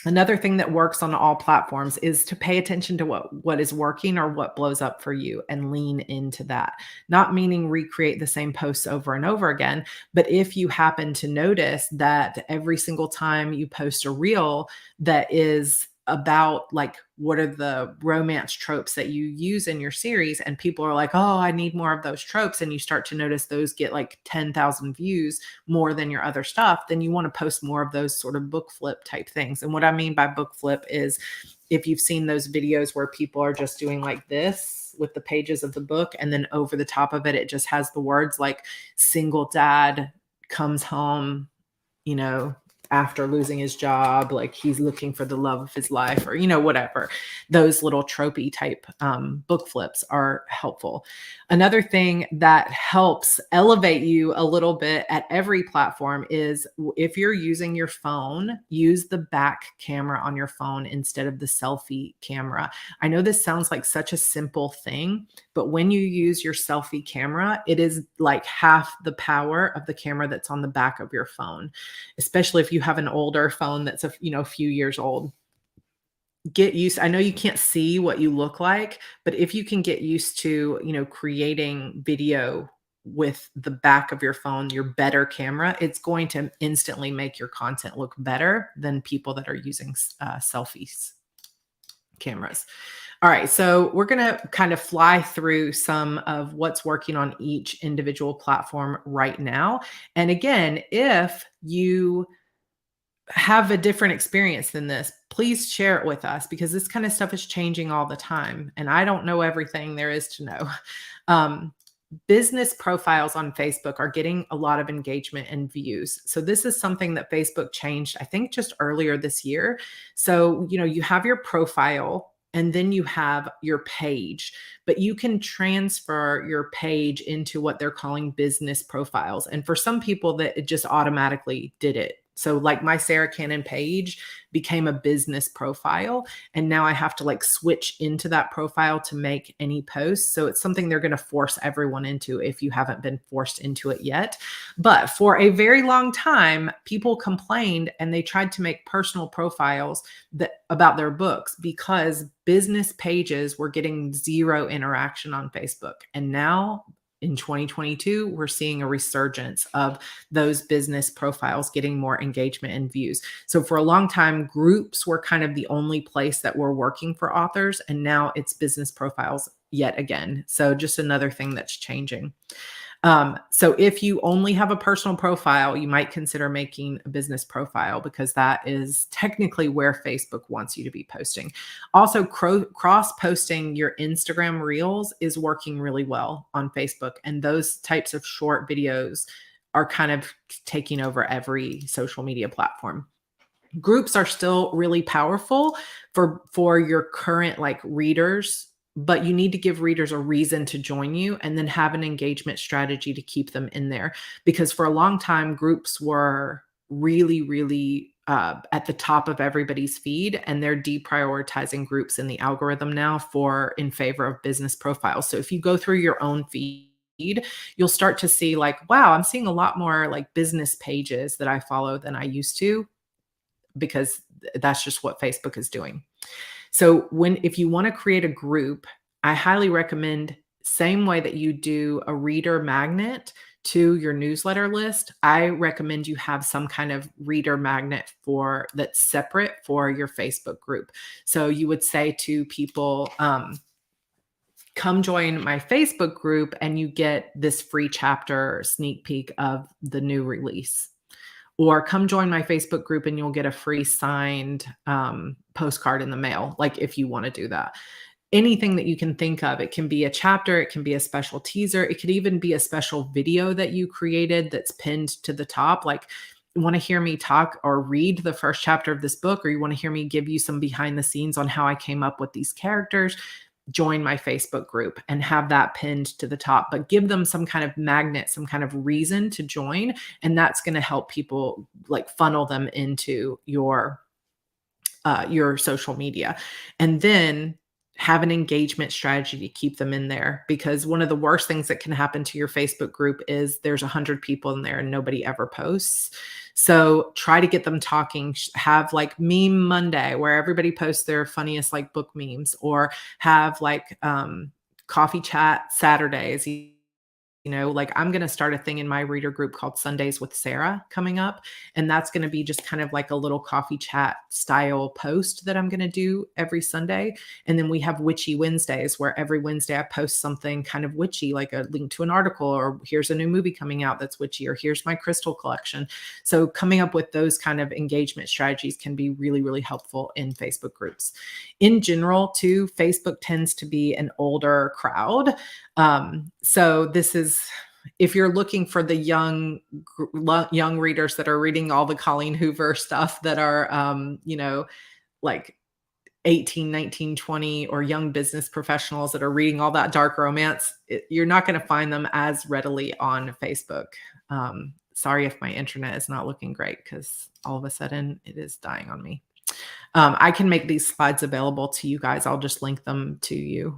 Another thing that works on all platforms is to pay attention to what is working or what blows up for you and lean into that. Not meaning recreate the same posts over and over again, but if you happen to notice that every single time you post a reel that is about like what are the romance tropes that you use in your series, and people are like, oh, I need more of those tropes, and you start to notice those get like 10,000 views more than your other stuff, then you want to post more of those sort of book flip type things. And what I mean by book flip is, if you've seen those videos where people are just doing like this with the pages of the book, and then over the top of it, it just has the words like single dad comes home, you know, after losing his job, like he's looking for the love of his life, or, you know, whatever. Those little tropey type book flips are helpful. Another thing that helps elevate you a little bit at every platform is, if you're using your phone, use the back camera on your phone instead of the selfie camera. I know this sounds like such a simple thing, but when you use your selfie camera, it is like half the power of the camera that's on the back of your phone, especially if you have an older phone that's a few years old. Get used, I know you can't see what you look like, but if you can get used to, creating video with the back of your phone, your better camera, it's going to instantly make your content look better than people that are using selfies cameras. All right, so we're going to kind of fly through some of what's working on each individual platform right now. And again, if you have a different experience than this, please share it with us, because this kind of stuff is changing all the time. And I don't know everything there is to know. Business profiles on Facebook are getting a lot of engagement and views. So this is something that Facebook changed, I think, just earlier this year. So, you have your profile and then you have your page, but you can transfer your page into what they're calling business profiles. And for some people, that it just automatically did it. So like my Sarah Cannon page became a business profile, and now I have to like switch into that profile to make any posts. So it's something they're going to force everyone into if you haven't been forced into it yet. But for a very long time, people complained and they tried to make personal profiles about their books, because business pages were getting zero interaction on Facebook. And now in 2022, we're seeing a resurgence of those business profiles getting more engagement and views. So for a long time, groups were kind of the only place that were working for authors, and now it's business profiles yet again. So just another thing that's changing. So if you only have a personal profile, you might consider making a business profile, because that is technically where Facebook wants you to be posting. Also, cross-posting your Instagram Reels is working really well on Facebook, and those types of short videos are kind of taking over every social media platform. Groups are still really powerful for your current like readers, but you need to give readers a reason to join you, and then have an engagement strategy to keep them in there. Because for a long time, groups were really, really at the top of everybody's feed, and they're deprioritizing groups in the algorithm now in favor of business profiles. So if you go through your own feed, you'll start to see like, wow, I'm seeing a lot more like business pages that I follow than I used to, because that's just what Facebook is doing. So if you want to create a group, I highly recommend, same way that you do a reader magnet to your newsletter list, I recommend you have some kind of reader magnet that's separate for your Facebook group. So you would say to people, come join my Facebook group and you get this free chapter sneak peek of the new release. Or come join my Facebook group and you'll get a free signed postcard in the mail, like if you want to do that. Anything that you can think of. It can be a chapter, it can be a special teaser, it could even be a special video that you created that's pinned to the top. Like, you want to hear me talk or read the first chapter of this book, or you want to hear me give you some behind the scenes on how I came up with these characters, join my Facebook group and have that pinned to the top, but give them some kind of magnet, some kind of reason to join. And that's going to help people like funnel them into your social media. And then have an engagement strategy to keep them in there, because one of the worst things that can happen to your Facebook group is there's 100 people in there and nobody ever posts. So try to get them talking, have like Meme Monday where everybody posts their funniest like book memes, or have like coffee chat Saturdays. like I'm going to start a thing in my reader group called Sundays with Sarah coming up. And that's going to be just kind of like a little coffee chat style post that I'm going to do every Sunday. And then we have Witchy Wednesdays, where every Wednesday I post something kind of witchy, like a link to an article, or here's a new movie coming out that's witchy, or here's my crystal collection. So coming up with those kind of engagement strategies can be really, really helpful in Facebook groups. In general, too, Facebook tends to be an older crowd. So this is, if you're looking for the young readers that are reading all the Colleen Hoover stuff, that are, like 18, 19, 20, or young business professionals that are reading all that dark romance, you're not going to find them as readily on Facebook. Sorry if my internet is not looking great, because all of a sudden it is dying on me. I can make these slides available to you guys. I'll just link them to you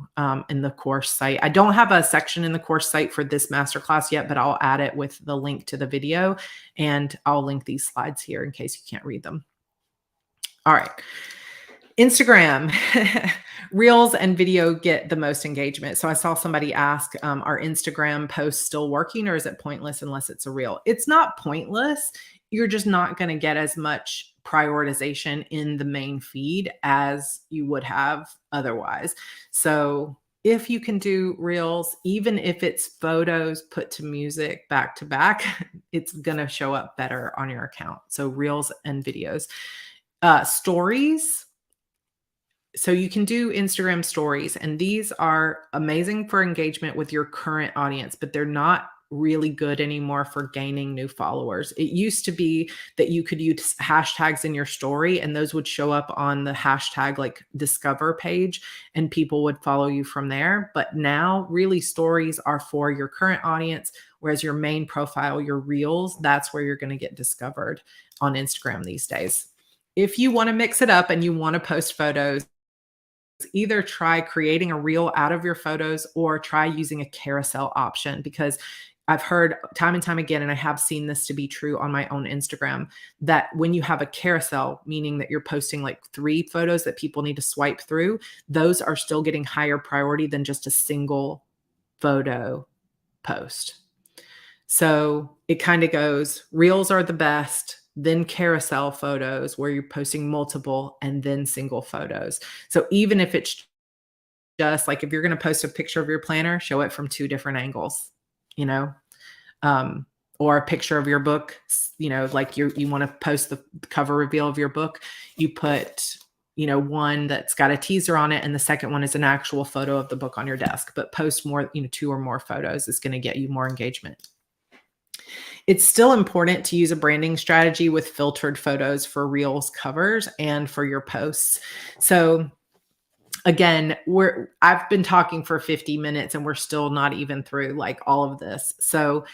in the course site. I don't have a section in the course site for this masterclass yet, but I'll add it with the link to the video, and I'll link these slides here in case you can't read them. All right. Instagram. Reels and video get the most engagement. So I saw somebody ask, are Instagram posts still working, or is it pointless unless it's a reel? It's not pointless. You're just not going to get as much prioritization in the main feed as you would have otherwise. So if you can do reels, even if it's photos put to music back to back, it's going to show up better on your account. So reels and videos. Stories. So you can do Instagram stories, and these are amazing for engagement with your current audience, but they're not really good anymore for gaining new followers. It used to be that you could use hashtags in your story, and those would show up on the hashtag like discover page, and people would follow you from there. But now really stories are for your current audience, whereas your main profile, your reels, that's where you're going to get discovered on Instagram these days. If you want to mix it up and you want to post photos, either try creating a reel out of your photos or try using a carousel option, because I've heard time and time again, and I have seen this to be true on my own Instagram, that when you have a carousel, meaning that you're posting like 3 photos that people need to swipe through, those are still getting higher priority than just a single photo post. So it kind of goes, reels are the best, then carousel photos where you're posting multiple, and then single photos. So even if it's just like, if you're going to post a picture of your planner, show it from 2 different angles, or a picture of your book, like you want to post the cover reveal of your book, you put, one that's got a teaser on it, and the second one is an actual photo of the book on your desk, but post more, 2 or more photos is going to get you more engagement. It's still important to use a branding strategy with filtered photos for reels covers and for your posts. So again, I've been talking for 50 minutes and we're still not even through like all of this. So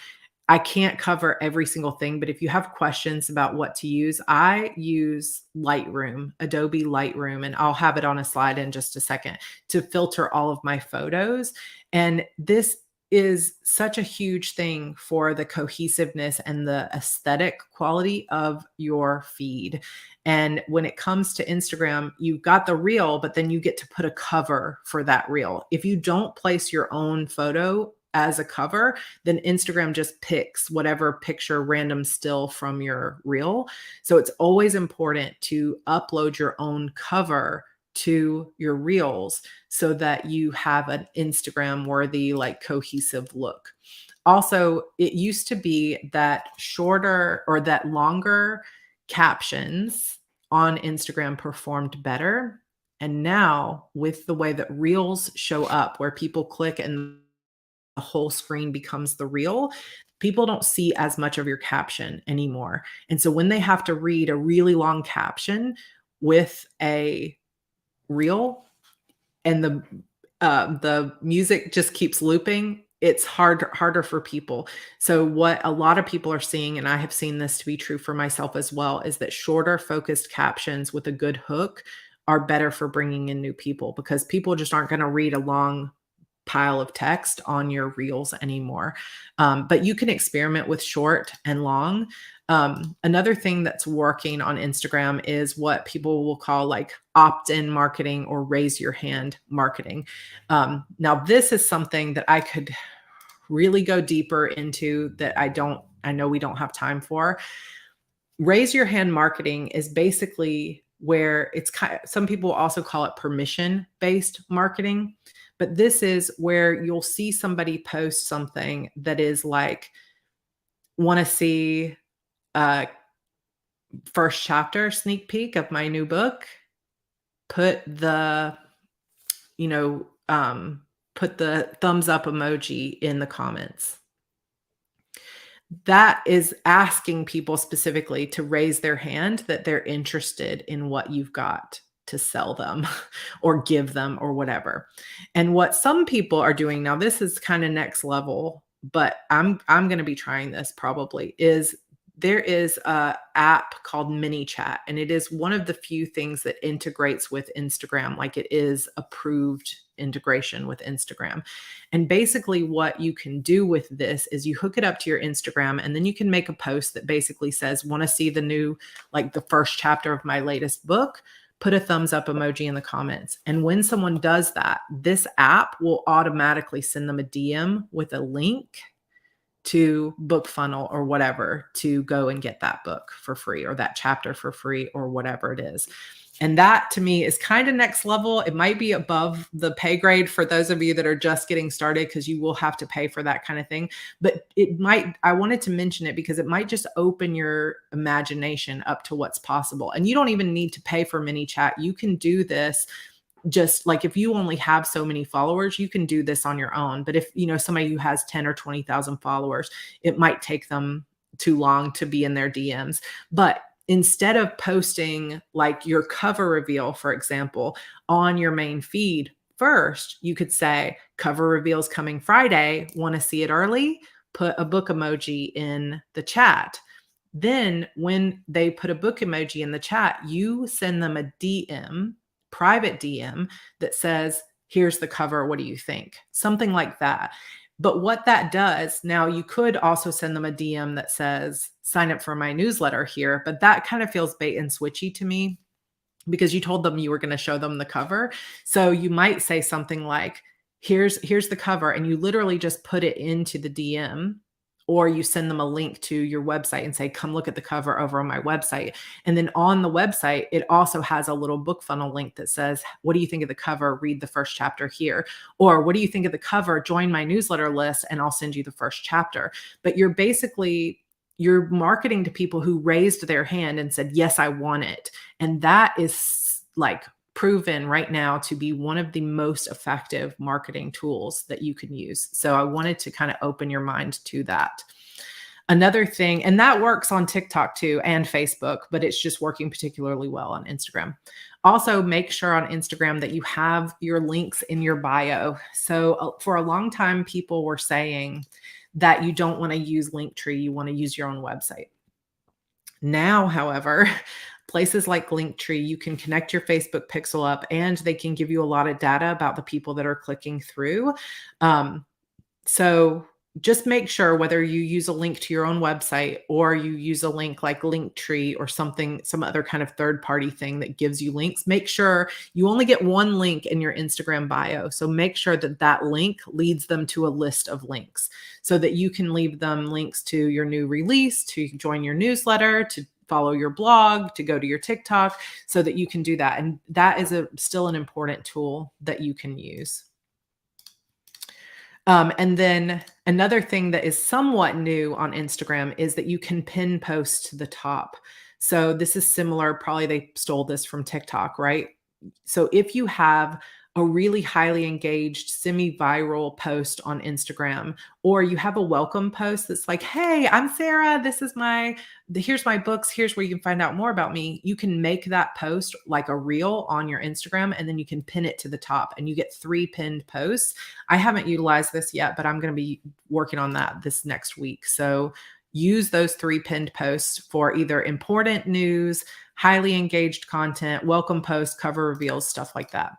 I can't cover every single thing, but if you have questions about what to use, I use Lightroom, Adobe Lightroom, and I'll have it on a slide in just a second, to filter all of my photos. And this is such a huge thing for the cohesiveness and the aesthetic quality of your feed. And when it comes to Instagram, you've got the reel, but then you get to put a cover for that reel. If you don't place your own photo as a cover, then Instagram just picks whatever picture random still from your reel. So it's always important to upload your own cover to your reels so that you have an Instagram worthy, like cohesive look. Also, it used to be that shorter or that longer captions on Instagram performed better. And now with the way that reels show up, where people click and the whole screen becomes the reel, people don't see as much of your caption anymore. And so when they have to read a really long caption with a reel and the music just keeps looping, it's harder for people. So what a lot of people are seeing, and I have seen this to be true for myself as well, is that shorter focused captions with a good hook are better for bringing in new people, because people just aren't going to read a long pile of text on your reels anymore. But you can experiment with short and long. Another thing that's working on Instagram is what people will call like opt-in marketing or raise your hand marketing. Now, this is something that I could really go deeper into that I know we don't have time for. Raise your hand marketing is basically where it's some people also call it permission based marketing, but this is where you'll see somebody post something that is like, want to see a first chapter sneak peek of my new book, put the, you know, put the thumbs up emoji in the comments. That is asking people specifically to raise their hand that they're interested in what you've got to sell them or give them or whatever. And what some people are doing now, this is kind of next level, but I'm going to be trying this probably, is there is a app called ManyChat, and it is one of the few things that integrates with Instagram, like it is approved integration with Instagram. And basically what you can do with this is you hook it up to your Instagram, and then you can make a post that basically says, want to see the new, like the first chapter of my latest book, put a thumbs up emoji in the comments. And when someone does that, this app will automatically send them a DM with a link to BookFunnel or whatever to go and get that book for free or that chapter for free or whatever it is. And that to me is kind of next level. It might be above the pay grade for those of you that are just getting started, because you will have to pay for that kind of thing. But it might, I wanted to mention it because it might just open your imagination up to what's possible. And you don't even need to pay for ManyChat. You can do this just like, if you only have so many followers, you can do this on your own. But if, somebody who has 10 or 20,000 followers, it might take them too long to be in their DMs. But instead of posting like your cover reveal, for example, on your main feed first, you could say, cover reveals coming Friday. Want to see it early? Put a book emoji in the chat. Then when they put a book emoji in the chat, you send them a DM, private DM, that says, here's the cover. What do you think? Something like that. But what that does, now you could also send them a DM that says, sign up for my newsletter here, but that kind of feels bait and switchy to me, because you told them you were going to show them the cover. So you might say something like, here's the cover, and you literally just put it into the DM, or you send them a link to your website and say, come look at the cover over on my website. And then on the website, it also has a little BookFunnel link that says, what do you think of the cover? Read the first chapter here. Or what do you think of the cover? Join my newsletter list and I'll send you the first chapter. But you're marketing to people who raised their hand and said, yes, I want it. And that is like proven right now to be one of the most effective marketing tools that you can use. So I wanted to kind of open your mind to that. Another thing, and that works on TikTok too and Facebook, but it's just working particularly well on Instagram. Also, make sure on Instagram that you have your links in your bio. So for a long time, people were saying that you don't want to use Linktree, you want to use your own website. Now, however, places like Linktree, you can connect your Facebook pixel up and they can give you a lot of data about the people that are clicking through. So just make sure, whether you use a link to your own website or you use a link like Linktree or something, some other kind of third-party thing that gives you links, make sure you only get one link in your Instagram bio. So make sure that that link leads them to a list of links so that you can leave them links to your new release, to join your newsletter, to follow your blog, to go to your TikTok, so that you can do that. And that is still an important tool that you can use. And then another thing that is somewhat new on Instagram is that you can pin posts to the top. So this is similar, probably they stole this from TikTok, right? So if you have a really highly engaged semi-viral post on Instagram, or you have a welcome post that's like, hey, I'm Sarah, here's my books, here's where you can find out more about me. You can make that post like a reel on your Instagram, and then you can pin it to the top and you get 3 pinned posts. I haven't utilized this yet, but I'm going to be working on that this next week. So use those 3 pinned posts for either important news, highly engaged content, welcome posts, cover reveals, stuff like that.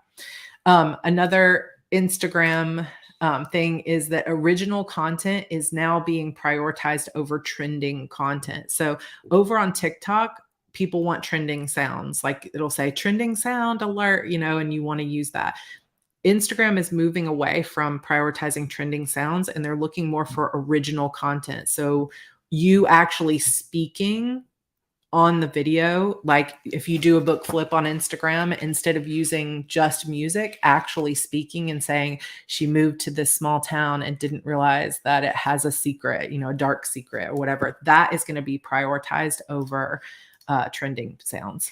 Another Instagram thing is that original content is now being prioritized over trending content. So over on TikTok, people want trending sounds, like it'll say trending sound alert, and you want to use that. Instagram is moving away from prioritizing trending sounds, and they're looking more for original content. So you actually speaking on the video, like if you do a book flip on Instagram, instead of using just music, actually speaking and saying she moved to this small town and didn't realize that it has a secret, a dark secret or whatever, that is going to be prioritized over trending sounds.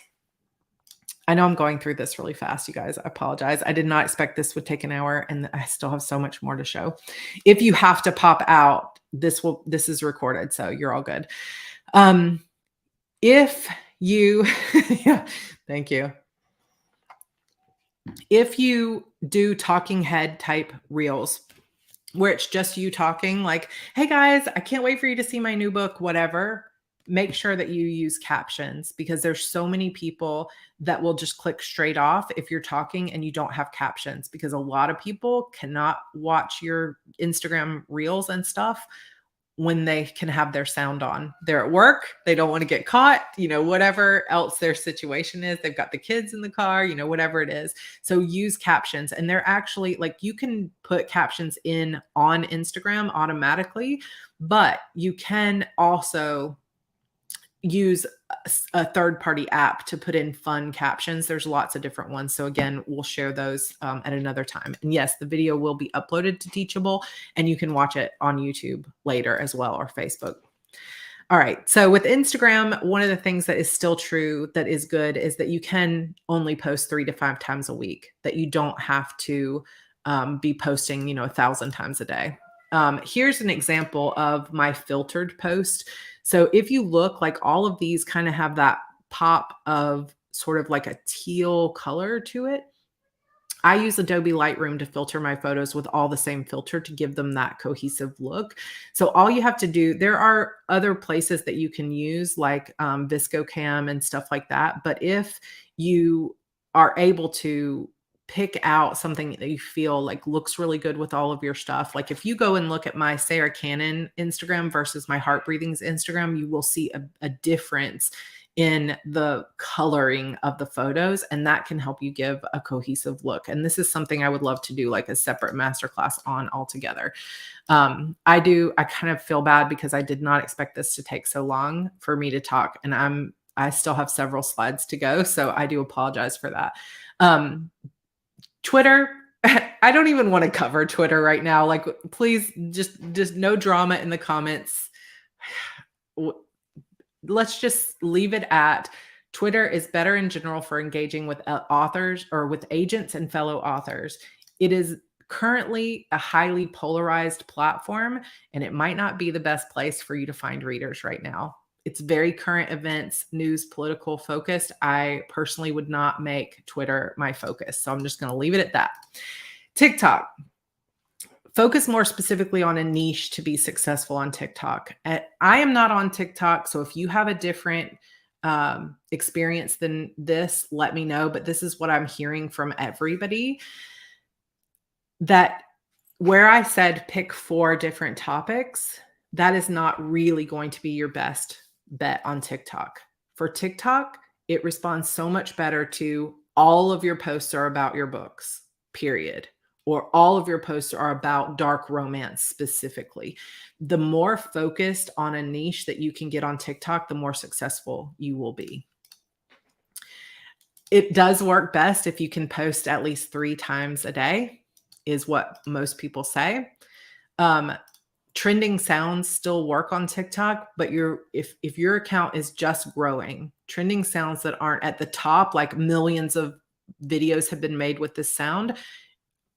I know I'm going through this really fast, you guys. I apologize. I did not expect this would take an hour, and I still have so much more to show. If you have to pop out, this is recorded, so you're all good. If you, yeah, thank you. If you do talking head type reels, where it's just you talking like, hey guys, I can't wait for you to see my new book, whatever, make sure that you use captions, because there's so many people that will just click straight off if you're talking and you don't have captions, because a lot of people cannot watch your Instagram reels and stuff when they can have their sound on. They're at work, they don't want to get caught, whatever else their situation is. They've got the kids in the car, whatever it is. So use captions. And they're actually like, you can put captions in on Instagram automatically, but you can also use a third-party app to put in fun captions. There's lots of different ones. So again, we'll share those at another time. And yes, the video will be uploaded to Teachable, and you can watch it on YouTube later as well, or Facebook. All right. So with Instagram, one of the things that is still true that is good is that you can only post 3 to 5 times a week, that you don't have to be posting, 1,000 times a day. Here's an example of my filtered post. So if you look, like all of these kind of have that pop of sort of like a teal color to it. I use Adobe Lightroom to filter my photos with all the same filter to give them that cohesive look. So all you have to do, there are other places that you can use like ViscoCam and stuff like that. But if you are able to pick out something that you feel like looks really good with all of your stuff. Like if you go and look at my Sarah Cannon Instagram versus my Heart Breathings Instagram, you will see a difference in the coloring of the photos, and that can help you give a cohesive look. And this is something I would love to do like a separate masterclass on altogether. I kind of feel bad because I did not expect this to take so long for me to talk, and I still have several slides to go. So I do apologize for that. Twitter, I don't even want to cover Twitter right now. Like, please, just no drama in the comments. Let's just leave it at Twitter is better in general for engaging with authors or with agents and fellow authors. It is currently a highly polarized platform, and it might not be the best place for you to find readers right now. It's very current events, news, political focused. I personally would not make Twitter my focus. So I'm just going to leave it at that. TikTok. Focus more specifically on a niche to be successful on TikTok. I am not on TikTok. So if you have a different experience than this, let me know. But this is what I'm hearing from everybody, that where I said pick 4 different topics, that is not really going to be your best bet on TikTok. For TikTok, it responds so much better to all of your posts are about your books, period. Or all of your posts are about dark romance specifically. The more focused on a niche that you can get on TikTok, the more successful you will be. It does work best if you can post at least 3 times a day, is what most people say. Trending sounds still work on TikTok, but if your account is just growing, trending sounds that aren't at the top, like millions of videos have been made with this sound,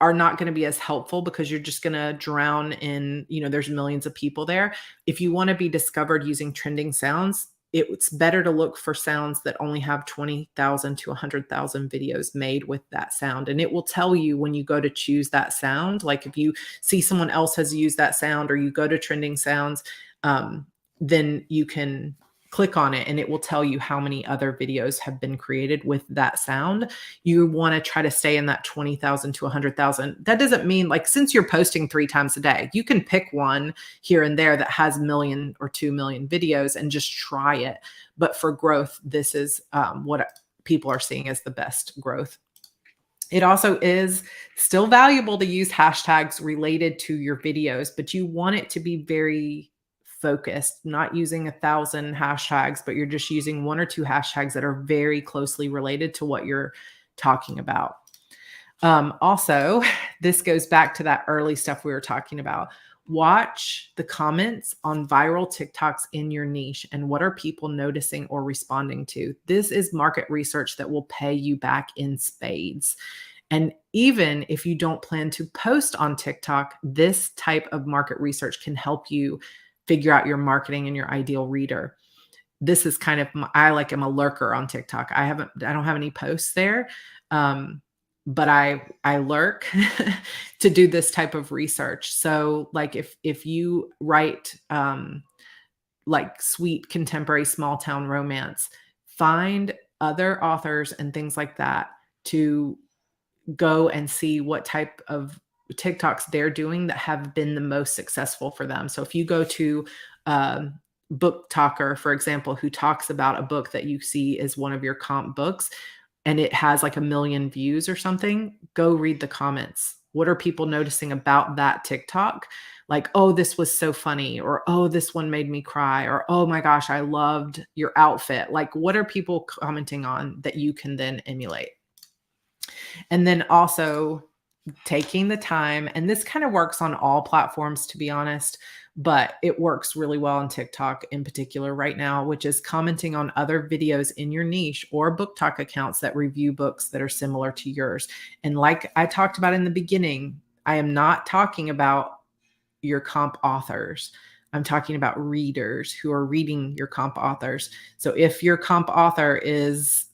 are not going to be as helpful, because you're just going to drown in, there's millions of people there. If you want to be discovered using trending sounds, it's better to look for sounds that only have 20,000 to 100,000 videos made with that sound. And it will tell you when you go to choose that sound. Like if you see someone else has used that sound, or you go to trending sounds, then you can click on it and it will tell you how many other videos have been created with that sound. You want to try to stay in that 20,000 to 100,000. That doesn't mean, like, since you're posting 3 times a day, you can pick one here and there that has 1 million or 2 million videos and just try it. But for growth, this is what people are seeing as the best growth. It also is still valuable to use hashtags related to your videos, but you want it to be very focused, not using 1,000 hashtags, but you're just using one or two hashtags that are very closely related to what you're talking about. Also, this goes back to that early stuff we were talking about. Watch the comments on viral TikToks in your niche and what are people noticing or responding to. This is market research that will pay you back in spades. And even if you don't plan to post on TikTok, this type of market research can help you figure out your marketing and your ideal reader. This is kind of I like am a lurker on TikTok. I don't have any posts there. But I lurk to do this type of research. So like if you write like sweet contemporary small town romance, find other authors and things like that to go and see what type of TikToks they're doing that have been the most successful for them. So if you go to Book Talker, for example, who talks about a book that you see as one of your comp books, and it has like 1 million views or something, go read the comments. What are people noticing about that TikTok? Like, oh, this was so funny, or oh, this one made me cry, or oh my gosh, I loved your outfit. Like, what are people commenting on that you can then emulate? And then also taking the time, and this kind of works on all platforms, to be honest, but it works really well on TikTok in particular right now, which is commenting on other videos in your niche or BookTok accounts that review books that are similar to yours. And like I talked about in the beginning, I am not talking about your comp authors. I'm talking about readers who are reading your comp authors. So if your comp author is,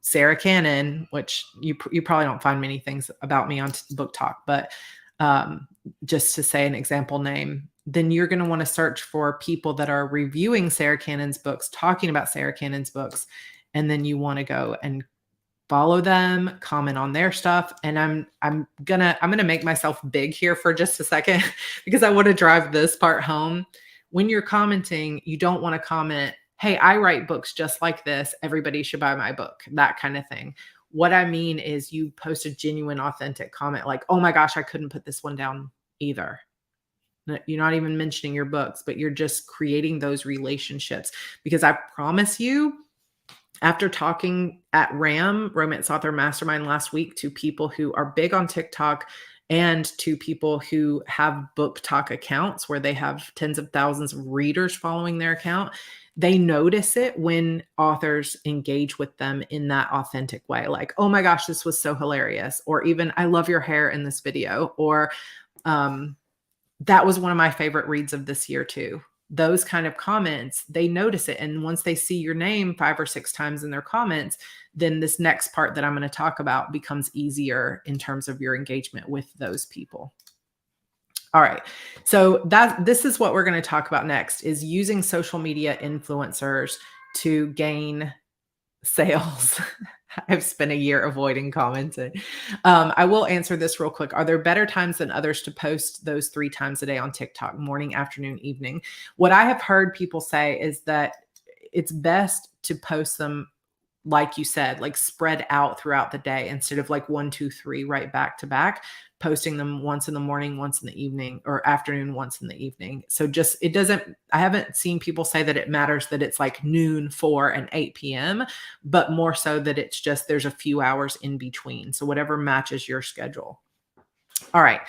Sarah Cannon, which you probably don't find many things about me on BookTok, but just to say an example name, then you're going to want to search for people that are reviewing Sarah Cannon's books, talking about Sarah Cannon's books, and then you want to go and follow them, comment on their stuff. And I'm gonna make myself big here for just a second because I want to drive this part home. When you're commenting, you don't want to comment, hey, I write books just like this, everybody should buy my book, that kind of thing. What I mean is you post a genuine, authentic comment like, oh my gosh, I couldn't put this one down either. You're not even mentioning your books, but you're just creating those relationships. Because I promise you, after talking at RAM, Romance Author Mastermind, last week to people who are big on TikTok and to people who have BookTok accounts where they have tens of thousands of readers following their account, they notice it when authors engage with them in that authentic way. Like, oh my gosh, this was so hilarious. Or even, I love your hair in this video. Or that was one of my favorite reads of this year too. Those kind of comments, they notice it. And once they see your name 5 or 6 times in their comments, then this next part that I'm going to talk about becomes easier in terms of your engagement with those people. All right. So this is what we're going to talk about next, is using social media influencers to gain sales. I've spent a year avoiding commenting. I will answer this real quick. Are there better times than others to post those 3 times a day on TikTok, morning, afternoon, evening? What I have heard people say is that it's best to post them, like you said, like spread out throughout the day instead of like 1, 2, 3 right back to back, posting them once in the morning, once in the evening, or afternoon, once in the evening. So I haven't seen people say that it matters that it's like noon, 4, and 8 p.m., but more so that it's just there's a few hours in between. So whatever matches your schedule. All right.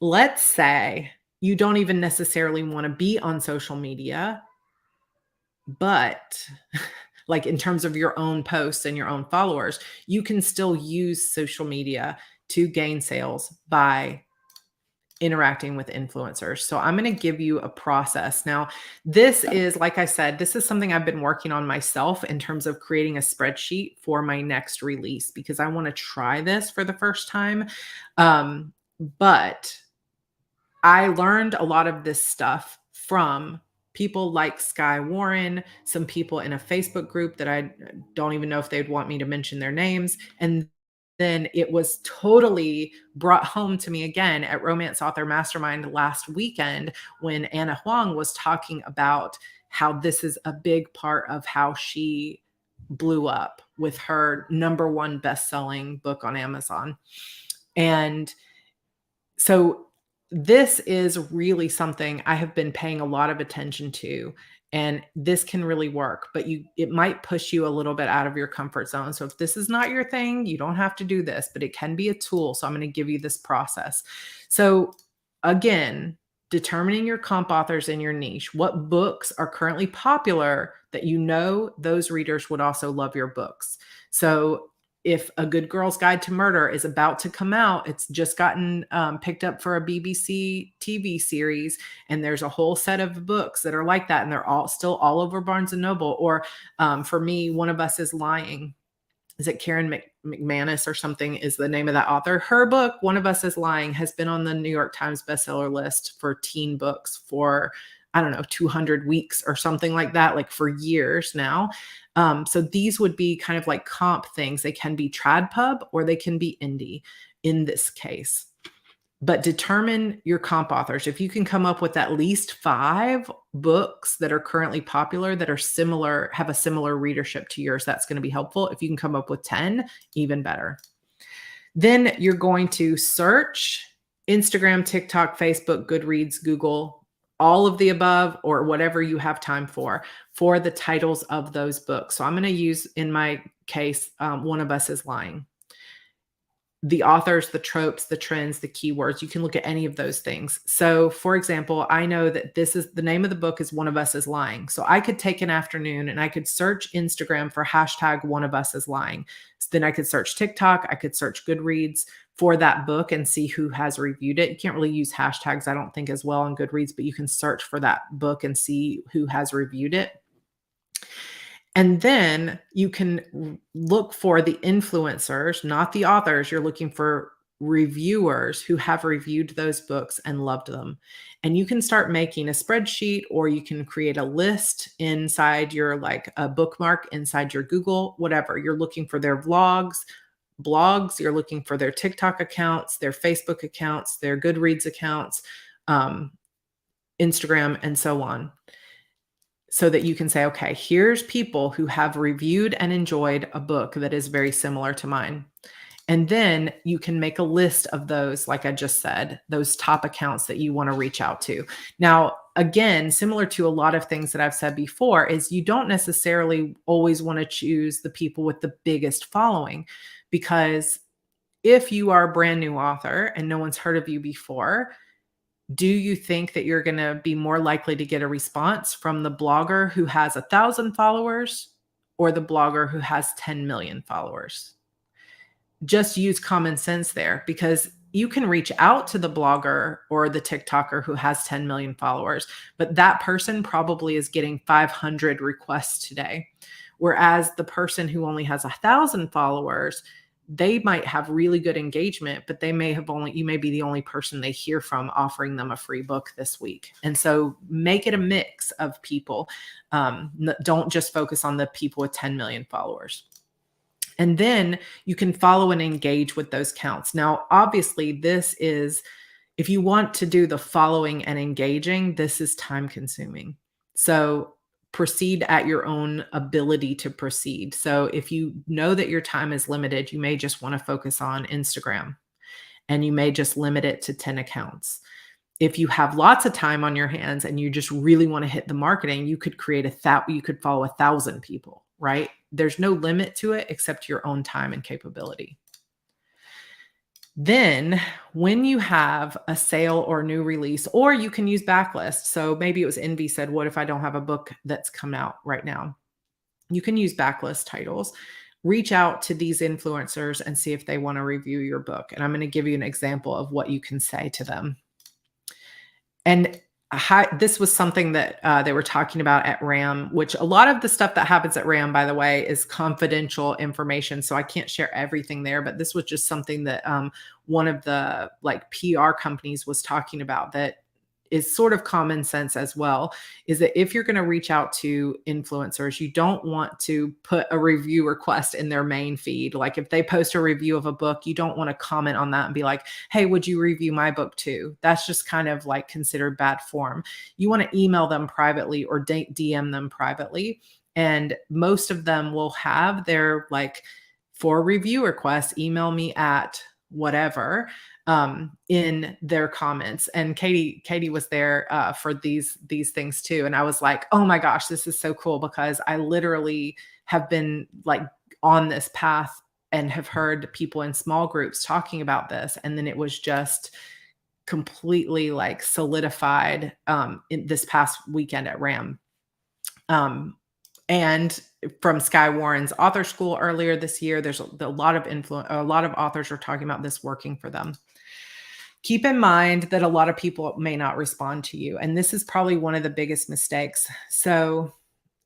Let's say you don't even necessarily want to be on social media, but like in terms of your own posts and your own followers, you can still use social media to gain sales by interacting with influencers. So I'm going to give you a process. Now, this is, like I said, this is something I've been working on myself in terms of creating a spreadsheet for my next release because I want to try this for the first time. But I learned a lot of this stuff from people like Sky Warren, some people in a Facebook group that I don't even know if they'd want me to mention their names. And then it was totally brought home to me again at Romance Author Mastermind last weekend when Anna Huang was talking about how this is a big part of how she blew up with her number one best-selling book on Amazon. And so this is really something I have been paying a lot of attention to, and this can really work, but it might push you a little bit out of your comfort zone. So if this is not your thing, you don't have to do this, but it can be a tool. So I'm going to give you this process. So again, determining your comp authors in your niche. What books are currently popular that you know those readers would also love your books? So if A Good Girl's Guide to Murder is about to come out, it's just gotten picked up for a BBC TV series, and there's a whole set of books that are like that, and they're all still all over Barnes and Noble. Or for me, One of Us is Lying. Is it Karen McManus or something is the name of that author? Her book, One of Us is Lying, has been on the New York Times bestseller list for teen books for, I don't know, 200 weeks or something like that, like for years now. So these would be kind of like comp things. They can be trad pub or they can be indie in this case. But determine your comp authors. If you can come up with at least 5 books that are currently popular that are similar, have a similar readership to yours, that's going to be helpful. If you can come up with 10, even better. Then you're going to search Instagram, TikTok, Facebook, Goodreads, Google, all of the above, or whatever you have time for the titles of those books. So I'm going to use, in my case, One of Us is Lying. The authors, the tropes, the trends, the keywords, you can look at any of those things. So for example, I know that this is the name of the book is One of Us is Lying. So I could take an afternoon and I could search Instagram for hashtag One of Us is Lying. So then I could search TikTok, I could search Goodreads for that book and see who has reviewed it. You can't really use hashtags, I don't think, as well on Goodreads, but you can search for that book and see who has reviewed it. And then you can look for the influencers, not the authors. You're looking for reviewers who have reviewed those books and loved them. And you can start making a spreadsheet, or you can create a list inside your, like a bookmark inside your Google, whatever. You're looking for their blogs, you're looking for their TikTok accounts, their Facebook accounts, their Goodreads accounts, Instagram, and so on. So that you can say, okay, here's people who have reviewed and enjoyed a book that is very similar to mine. And then you can make a list of those, like I just said, those top accounts that you want to reach out to. Now, again, similar to a lot of things that I've said before, is you don't necessarily always want to choose the people with the biggest following, because if you are a brand new author and no one's heard of you before, do you think that you're going to be more likely to get a response from the blogger who has 1,000 followers or the blogger who has 10 million followers? Just use common sense there, because you can reach out to the blogger or the TikToker who has 10 million followers, but that person probably is getting 500 requests today. Whereas the person who only has 1,000 followers, they might have really good engagement, but you may be the only person they hear from offering them a free book this week. And so make it a mix of people. Don't just focus on the people with 10 million followers. And then you can follow and engage with those counts. Now, obviously, if you want to do the following and engaging, this is time consuming. So proceed at your own ability to proceed. So if you know that your time is limited, you may just want to focus on Instagram, and you may just limit it to 10 accounts. If you have lots of time on your hands and you just really want to hit the marketing, you could you could follow 1,000 people, right? There's no limit to it except your own time and capability. Then when you have a sale or new release, or you can use backlist. So maybe it was Envy said, what if I don't have a book that's come out right now? You can use backlist titles. Reach out to these influencers and see if they want to review your book. And I'm going to give you an example of what you can say to them. And this was something that they were talking about at RAM, which a lot of the stuff that happens at RAM, by the way, is confidential information. So I can't share everything there, but this was just something that one of the PR companies was talking about that is sort of common sense as well, is that if you're going to reach out to influencers, you don't want to put a review request in their main feed. Like if they post a review of a book, you don't want to comment on that and be like, hey, would you review my book too? That's just kind of like considered bad form. You want to email them privately or DM them privately And most of them will have their like for review requests, email me at whatever in their comments. And Katie was there for these things too. And I was like, oh my gosh, this is so cool, because I literally have been like on this path and have heard people in small groups talking about this. And then it was just completely like solidified in this past weekend at RAM. And from Sky Warren's author school earlier this year, there's a lot of influence. A lot of authors are talking about this working for them. Keep in mind that a lot of people may not respond to you. And this is probably one of the biggest mistakes. So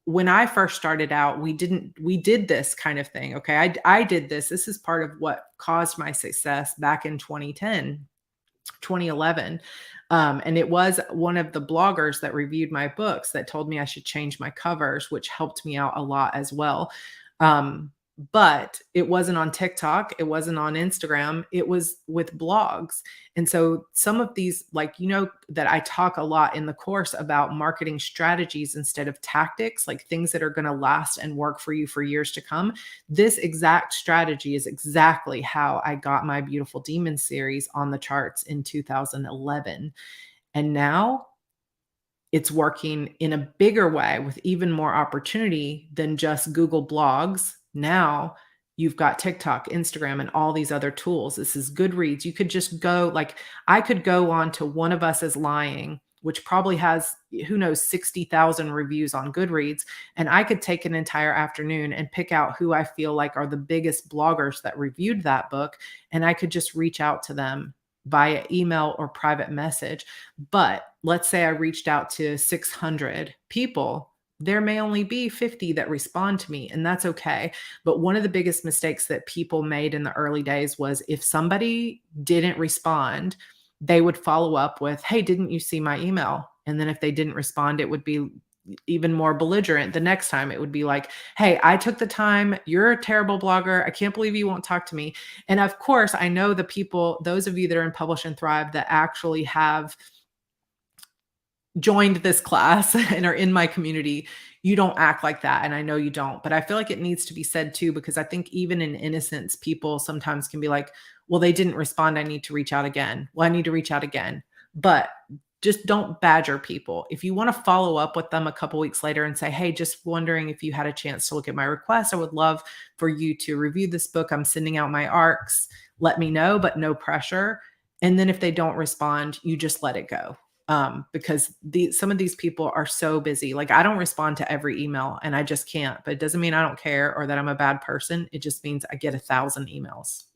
when I first started out, we did this kind of thing. Okay. I did this. This is part of what caused my success back in 2010, 2011. And it was one of the bloggers that reviewed my books that told me I should change my covers, which helped me out a lot as well. But it wasn't on TikTok. It wasn't on Instagram. It was with blogs. And so some of these, like, that I talk a lot in the course about marketing strategies instead of tactics, like things that are going to last and work for you for years to come. This exact strategy is exactly how I got my Beautiful Demon series on the charts in 2011. And now it's working in a bigger way with even more opportunity than just Google blogs. Now you've got TikTok, Instagram, and all these other tools. This is Goodreads. You could just go, like, I could go on to One of Us is Lying, which probably has, who knows, 60,000 reviews on Goodreads. And I could take an entire afternoon and pick out who I feel like are the biggest bloggers that reviewed that book. And I could just reach out to them via email or private message. But let's say I reached out to 600 people. There may only be 50 that respond to me, and that's okay. But one of the biggest mistakes that people made in the early days was if somebody didn't respond, they would follow up with, hey, didn't you see my email? And then if they didn't respond, it would be even more belligerent. The next time it would be like, hey, I took the time. You're a terrible blogger. I can't believe you won't talk to me. And of course, I know the people, those of you that are in Publish and Thrive that actually have joined this class and are in my community, you don't act like that. And I know you don't, but I feel like it needs to be said too, because I think even in innocence, people sometimes can be like, well, they didn't respond. I need to reach out again. Well, I need to reach out again. But just don't badger people. If you want to follow up with them a couple weeks later and say, hey, just wondering if you had a chance to look at my request, I would love for you to review this book. I'm sending out my ARCs. Let me know, but no pressure. And then if they don't respond, you just let it go. Because some of these people are so busy. Like, I don't respond to every email and I just can't, but it doesn't mean I don't care or that I'm a bad person. It just means I get 1,000 emails,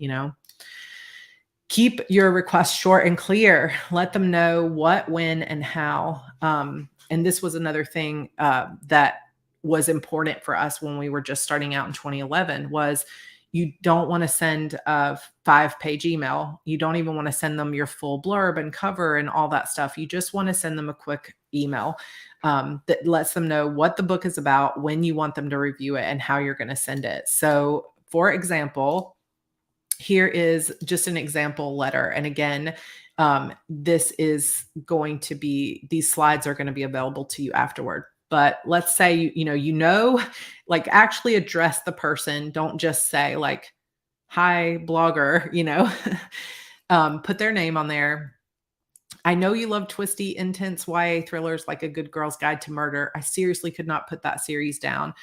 Keep your requests short and clear. Let them know what, when, and how. And this was another thing that was important for us when we were just starting out in 2011 was you don't want to send a 5-page email. You don't even want to send them your full blurb and cover and all that stuff. You just want to send them a quick email that lets them know what the book is about, when you want them to review it, and how you're going to send it. So, for example, here is just an example letter. And again, this is going to be, these slides are going to be available to you afterward. But let's say, like actually address the person. Don't just say like, hi, blogger, put their name on there. I know you love twisty, intense YA thrillers like A Good Girl's Guide to Murder. I seriously could not put that series down.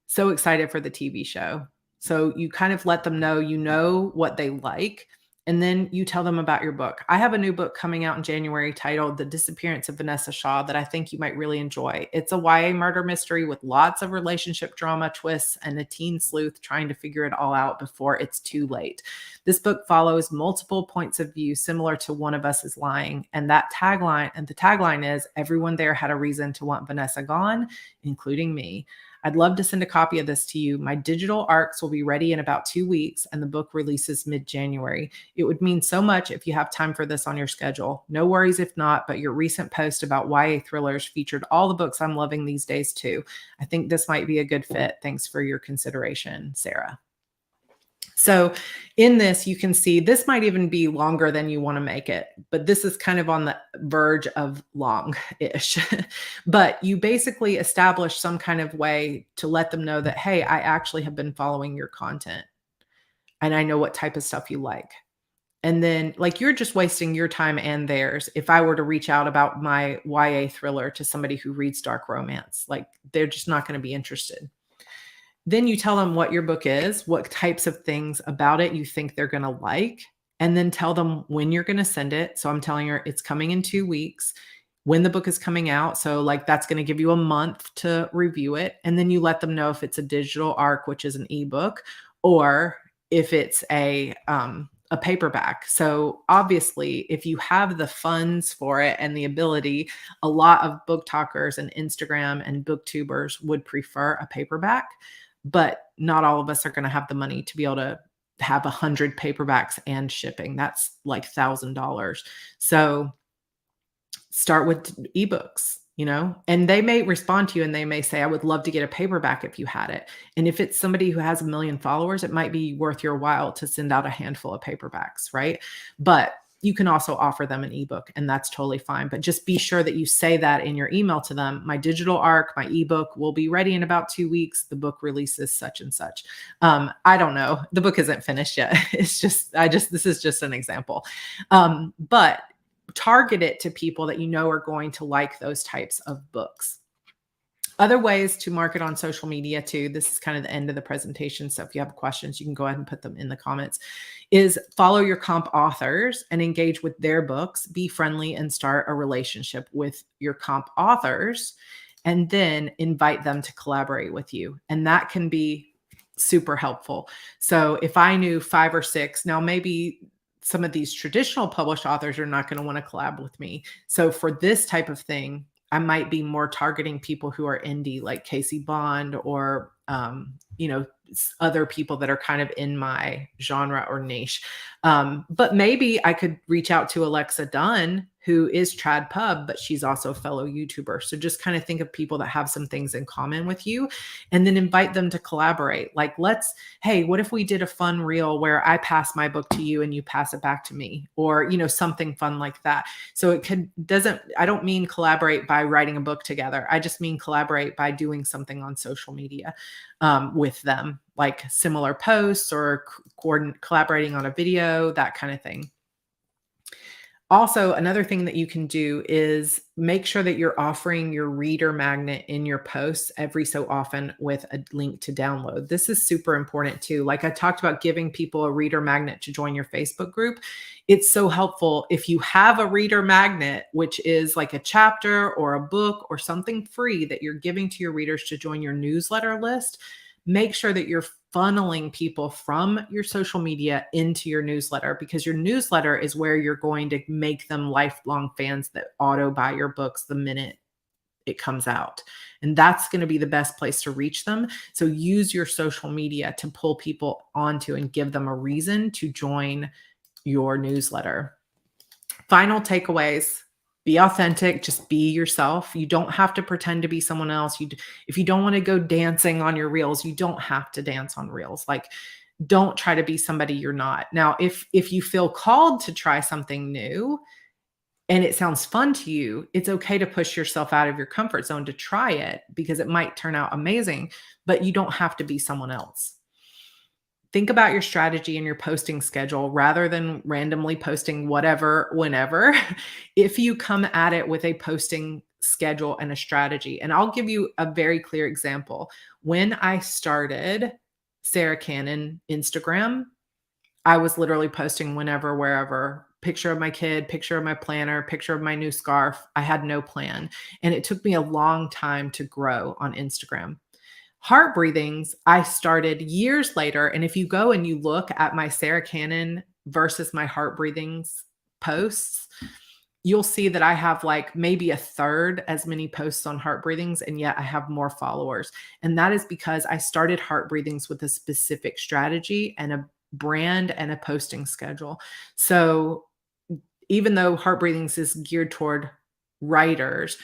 So excited for the TV show. So you kind of let them know, what they like, and then you tell them about your book. I have a new book coming out in January titled The Disappearance of Vanessa Shaw that I think you might really enjoy. It's a YA murder mystery with lots of relationship drama, twists, and a teen sleuth trying to figure it all out before it's too late. This book follows multiple points of view similar to One of Us is Lying. And the tagline is, everyone there had a reason to want Vanessa gone, including me. I'd love to send a copy of this to you. My digital ARCs will be ready in about 2 weeks, and the book releases mid-January. It would mean so much if you have time for this on your schedule. No worries if not, but your recent post about YA thrillers featured all the books I'm loving these days too. I think this might be a good fit. Thanks for your consideration, Sarah. So in this, you can see this might even be longer than you want to make it, but this is kind of on the verge of long-ish. But you basically establish some kind of way to let them know that, hey, I actually have been following your content and I know what type of stuff you like. And then, like, you're just wasting your time and theirs if I were to reach out about my YA thriller to somebody who reads dark romance. Like, they're just not going to be interested. Then you tell them what your book is, what types of things about it you think they're gonna like, and then tell them when you're gonna send it. So I'm telling her it's coming in 2 weeks, when the book is coming out. So, like, that's gonna give you a month to review it, and then you let them know if it's a digital ARC, which is an ebook, or if it's a paperback. So, obviously, if you have the funds for it and the ability, a lot of book talkers and Instagram and booktubers would prefer a paperback, but not all of us are going to have the money to be able to have 100 paperbacks and shipping. That's like $1,000. So start with ebooks, and they may respond to you and they may say, I would love to get a paperback if you had it. And if it's somebody who has 1 million followers, it might be worth your while to send out a handful of paperbacks, right? But you can also offer them an ebook, and that's totally fine. But just be sure that you say that in your email to them. My digital ARC, my ebook will be ready in about 2 weeks. The book releases such and such. I don't know. The book isn't finished yet. This is just an example. But target it to people that you know are going to like those types of books. Other ways to market on social media too, this is kind of the end of the presentation. So if you have questions, you can go ahead and put them in the comments, is follow your comp authors and engage with their books, be friendly and start a relationship with your comp authors, and then invite them to collaborate with you. And that can be super helpful. So if I knew 5 or 6, now maybe some of these traditional published authors are not going to want to collab with me. So for this type of thing, I might be more targeting people who are indie, like Casey Bond or, other people that are kind of in my genre or niche. But maybe I could reach out to Alexa Dunn, who is Trad Pub, but she's also a fellow YouTuber. So just kind of think of people that have some things in common with you and then invite them to collaborate. Like, hey, what if we did a fun reel where I pass my book to you and you pass it back to me, or, something fun like that. So I don't mean collaborate by writing a book together. I just mean collaborate by doing something on social media with them, like similar posts or collaborating on a video, that kind of thing. Also, another thing that you can do is make sure that you're offering your reader magnet in your posts every so often with a link to download. This is super important too. Like I talked about giving people a reader magnet to join your Facebook group. It's so helpful if you have a reader magnet, which is like a chapter or a book or something free that you're giving to your readers to join your newsletter list. Make sure that you're funneling people from your social media into your newsletter, because your newsletter is where you're going to make them lifelong fans that auto buy your books the minute it comes out. And that's going to be the best place to reach them. So use your social media to pull people onto and give them a reason to join your newsletter. Final takeaways. Be authentic, just be yourself. You don't have to pretend to be someone else. If you don't want to go dancing on your reels, you don't have to dance on reels. Like, don't try to be somebody you're not. Now, if you feel called to try something new and it sounds fun to you, it's okay to push yourself out of your comfort zone to try it, because it might turn out amazing, but you don't have to be someone else. Think about your strategy and your posting schedule rather than randomly posting whatever, whenever. If you come at it with a posting schedule and a strategy, and I'll give you a very clear example. When I started Sarah Cannon Instagram, I was literally posting whenever, wherever, picture of my kid, picture of my planner, picture of my new scarf. I had no plan. And it took me a long time to grow on Instagram. Heart Breathings, I started years later. And if you go and you look at my Sarah Cannon versus my Heart Breathings posts, you'll see that I have like maybe a third as many posts on Heart Breathings, and yet I have more followers. And that is because I started Heart Breathings with a specific strategy and a brand and a posting schedule. So even though Heart Breathings is geared toward writers,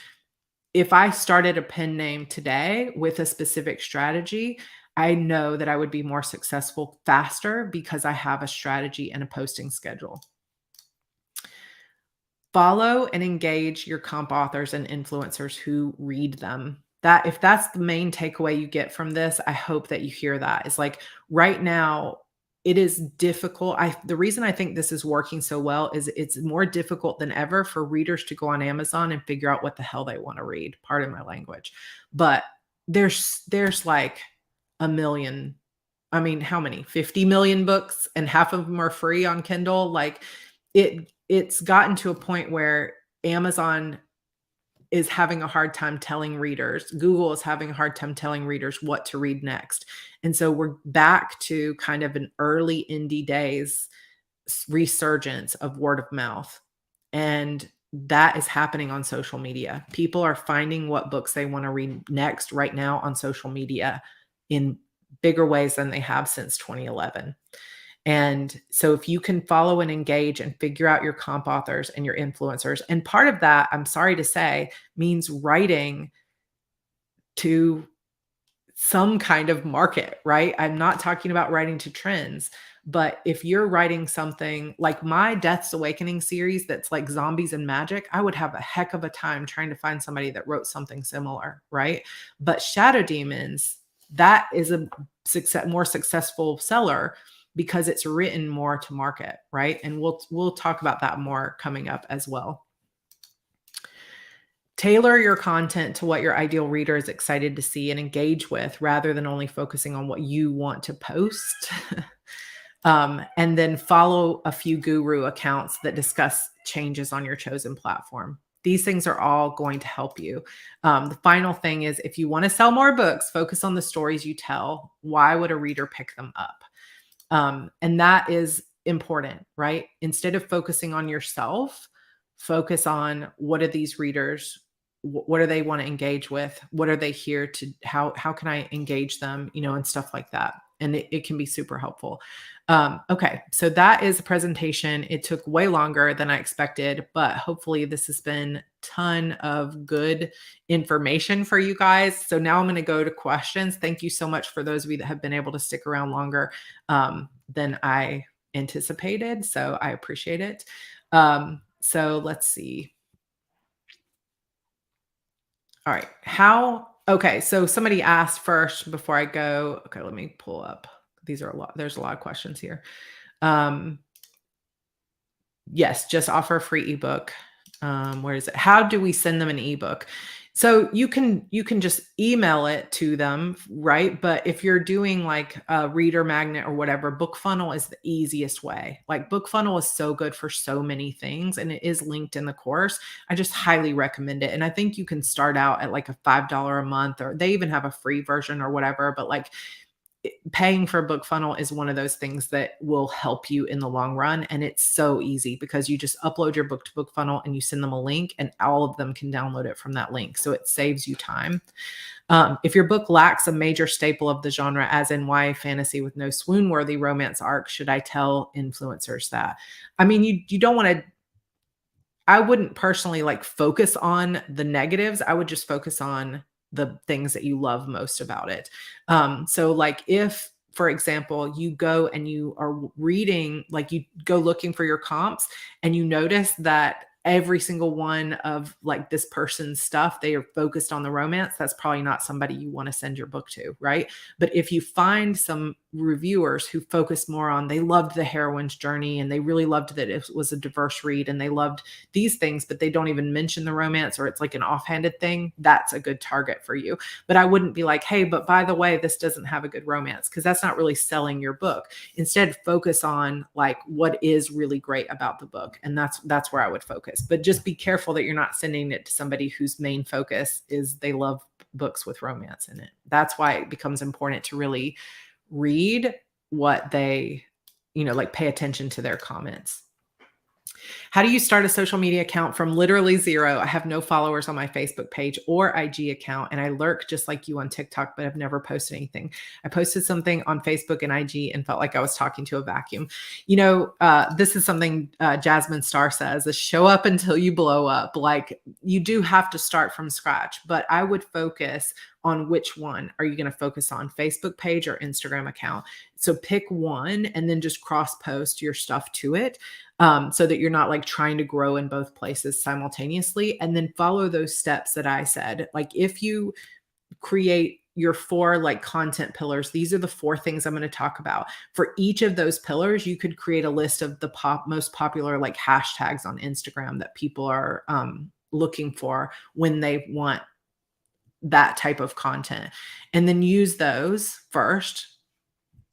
if I started a pen name today with a specific strategy, I know that I would be more successful faster because I have a strategy and a posting schedule. Follow and engage your comp authors and influencers who read them. That if that's the main takeaway you get from this, I hope that you hear that. Is like right now it is difficult. The reason I think this is working so well is it's more difficult than ever for readers to go on Amazon and figure out what the hell they want to read. Pardon my language. But there's like a million, I mean, how many? 50 million books and half of them are free on Kindle. Like it's gotten to a point where Amazon is having a hard time telling readers. Google is having a hard time telling readers what to read next. And so we're back to kind of an early indie days resurgence of word of mouth. And that is happening on social media. People are finding what books they want to read next right now on social media in bigger ways than they have since 2011. And so if you can follow and engage and figure out your comp authors and your influencers, and part of that, I'm sorry to say, means writing to some kind of market, right? I'm not talking about writing to trends, but if you're writing something like my Death's Awakening series that's like zombies and magic, I would have a heck of a time trying to find somebody that wrote something similar, right? But Shadow Demons, that is a more successful seller because it's written more to market, right? And we'll talk about that more coming up as well. Tailor your content to what your ideal reader is excited to see and engage with, rather than only focusing on what you want to post. And then follow a few guru accounts that discuss changes on your chosen platform. These things are all going to help you. The final thing is, if you want to sell more books, focus on the stories you tell. Why would a reader pick them up? And that is important, right? Instead of focusing on yourself, focus on what are these readers, what do they want to engage with? What are they here to, how can I engage them, and stuff like that. And it can be super helpful. Okay. So that is a presentation. It took way longer than I expected, but hopefully this has been a ton of good information for you guys. So now I'm going to go to questions. Thank you so much for those of you that have been able to stick around longer than I anticipated. So I appreciate it. So let's see. All right. Okay. So somebody asked first before I go. Okay. Let me pull up. There's a lot of questions here. Yes. Just offer a free ebook. Where is it? How do we send them an ebook? So you can just email it to them, right? But if you're doing like a reader magnet or whatever, BookFunnel is the easiest way. Like BookFunnel is so good for so many things, and it is linked in the course. I just highly recommend it. And I think you can start out at like a $5 a month, or they even have a free version or whatever, but like paying for BookFunnel is one of those things that will help you in the long run. And it's so easy because you just upload your book to BookFunnel and you send them a link, and all of them can download it from that link. So it saves you time. If your book lacks a major staple of the genre, as in YA fantasy with no swoon-worthy romance arc, should I tell influencers that? I mean, you don't want to, I wouldn't personally like focus on the negatives. I would just focus on the things that you love most about it. So like if, for example, you go and you are reading, like you go looking for your comps and you notice that every single one of like this person's stuff, they are focused on the romance, that's probably not somebody you want to send your book to, right? But if you find some reviewers who focus more on, they loved the heroine's journey and they really loved that it was a diverse read and they loved these things, but they don't even mention the romance, or it's like an offhanded thing, that's a good target for you. But I wouldn't be like, hey, but by the way, this doesn't have a good romance, because that's not really selling your book. Instead, focus on like what is really great about the book. And that's where I would focus. But just be careful that you're not sending it to somebody whose main focus is they love books with romance in it. That's why it becomes important to really read what they, like pay attention to their comments. How do you start a social media account from literally zero? I have no followers on my Facebook page or IG account, and I lurk just like you on TikTok, but I've never posted anything. I posted something on Facebook and IG and felt like I was talking to a vacuum. This is something Jasmine Star says, is show up until you blow up. Like you do have to start from scratch, but I would focus on which one are you going to focus on, Facebook page or Instagram account. So pick one and then just cross post your stuff to it, so that you're not like trying to grow in both places simultaneously. And then follow those steps that I said. Like if you create your 4 like content pillars, these are the 4 things I'm going to talk about. For each of those pillars, you could create a list of the most popular like hashtags on Instagram that people are looking for when they want that type of content. And then use those first,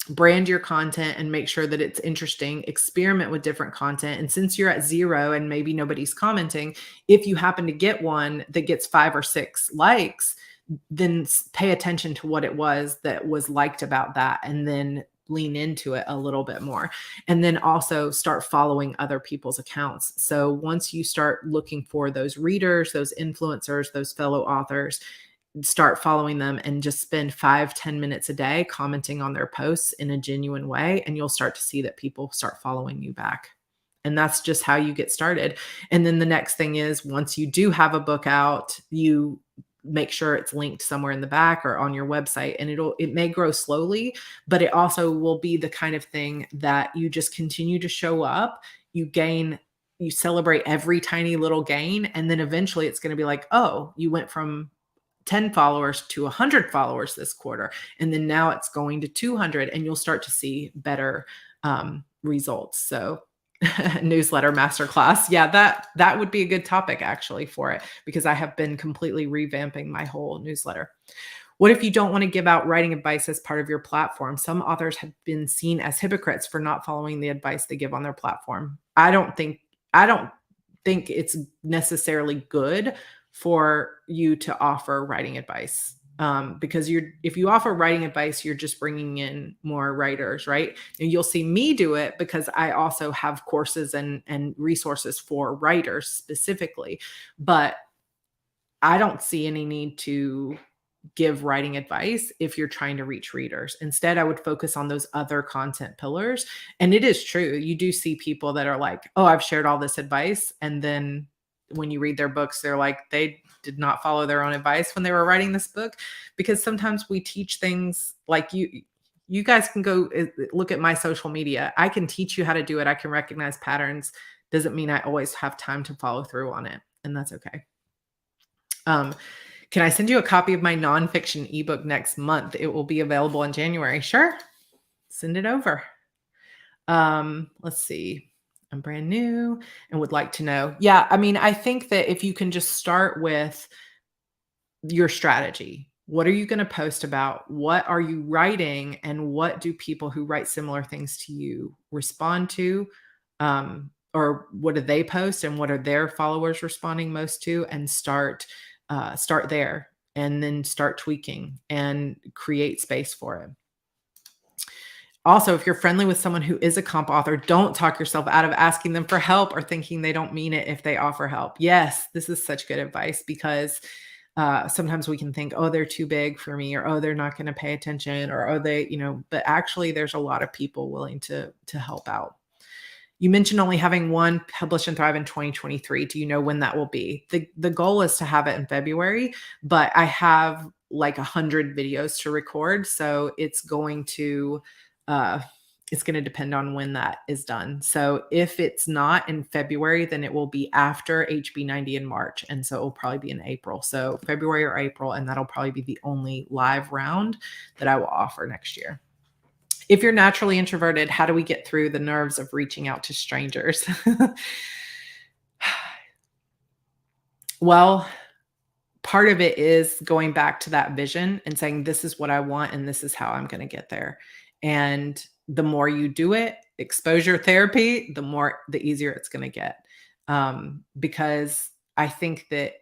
brand your content and make sure that it's interesting, experiment with different content. And since you're at 0 and maybe nobody's commenting, if you happen to get one that gets 5 or 6 likes, then pay attention to what it was that was liked about that, and then lean into it a little bit more. And then also start following other people's accounts. So once you start looking for those readers, those influencers, those fellow authors, start following them and just spend 5-10 minutes a day commenting on their posts in a genuine way. And you'll start to see that people start following you back. And that's just how you get started. And then the next thing is, once you do have a book out, you make sure it's linked somewhere in the back or on your website. And it may grow slowly, but it also will be the kind of thing that you just continue to show up, you celebrate every tiny little gain. And then eventually it's going to be like, oh, you went from 10 followers to 100 followers this quarter. And then now it's going to 200, and you'll start to see better results. So newsletter masterclass. Yeah, that would be a good topic actually for it, because I have been completely revamping my whole newsletter. What if you don't want to give out writing advice as part of your platform? Some authors have been seen as hypocrites for not following the advice they give on their platform. I don't think it's necessarily good for you to offer writing advice. Because if you offer writing advice, you're just bringing in more writers, right? And you'll see me do it because I also have courses and resources for writers specifically, but I don't see any need to give writing advice if you're trying to reach readers. Instead, I would focus on those other content pillars. And it is true. You do see people that are like, oh, I've shared all this advice. And then when you read their books, they're like, they did not follow their own advice when they were writing this book. Because sometimes we teach things like you guys can go look at my social media. I can teach you how to do it. I can recognize patterns. Doesn't mean I always have time to follow through on it. And that's okay. Can I send you a copy of my nonfiction ebook next month? It will be available in January. Sure. Send it over. Let's see. I'm brand new and would like to know. Yeah. I mean, I think that if you can just start with your strategy, what are you going to post about? What are you writing? And what do people who write similar things to you respond to? Or what do they post and what are their followers responding most to? And start there, and then start tweaking and create space for it. Also, if you're friendly with someone who is a comp author, don't talk yourself out of asking them for help or thinking they don't mean it if they offer help. Yes, this is such good advice, because sometimes we can think, oh, they're too big for me, or, oh, they're not going to pay attention, or, oh, they, but actually there's a lot of people willing to help out. You mentioned only having one Publish and Thrive in 2023. Do you know when that will be? The goal is to have it in February, but I have like 100 videos to record. So it's going to depend on when that is done. So if it's not in February, then it will be after HB90 in March. And so it will probably be in April. So February or April, and that'll probably be the only live round that I will offer next year. If you're naturally introverted, how do we get through the nerves of reaching out to strangers? Well, part of it is going back to that vision and saying, this is what I want, and this is how I'm going to get there. And the more you do it, exposure therapy, the easier it's going to get. Because I think that,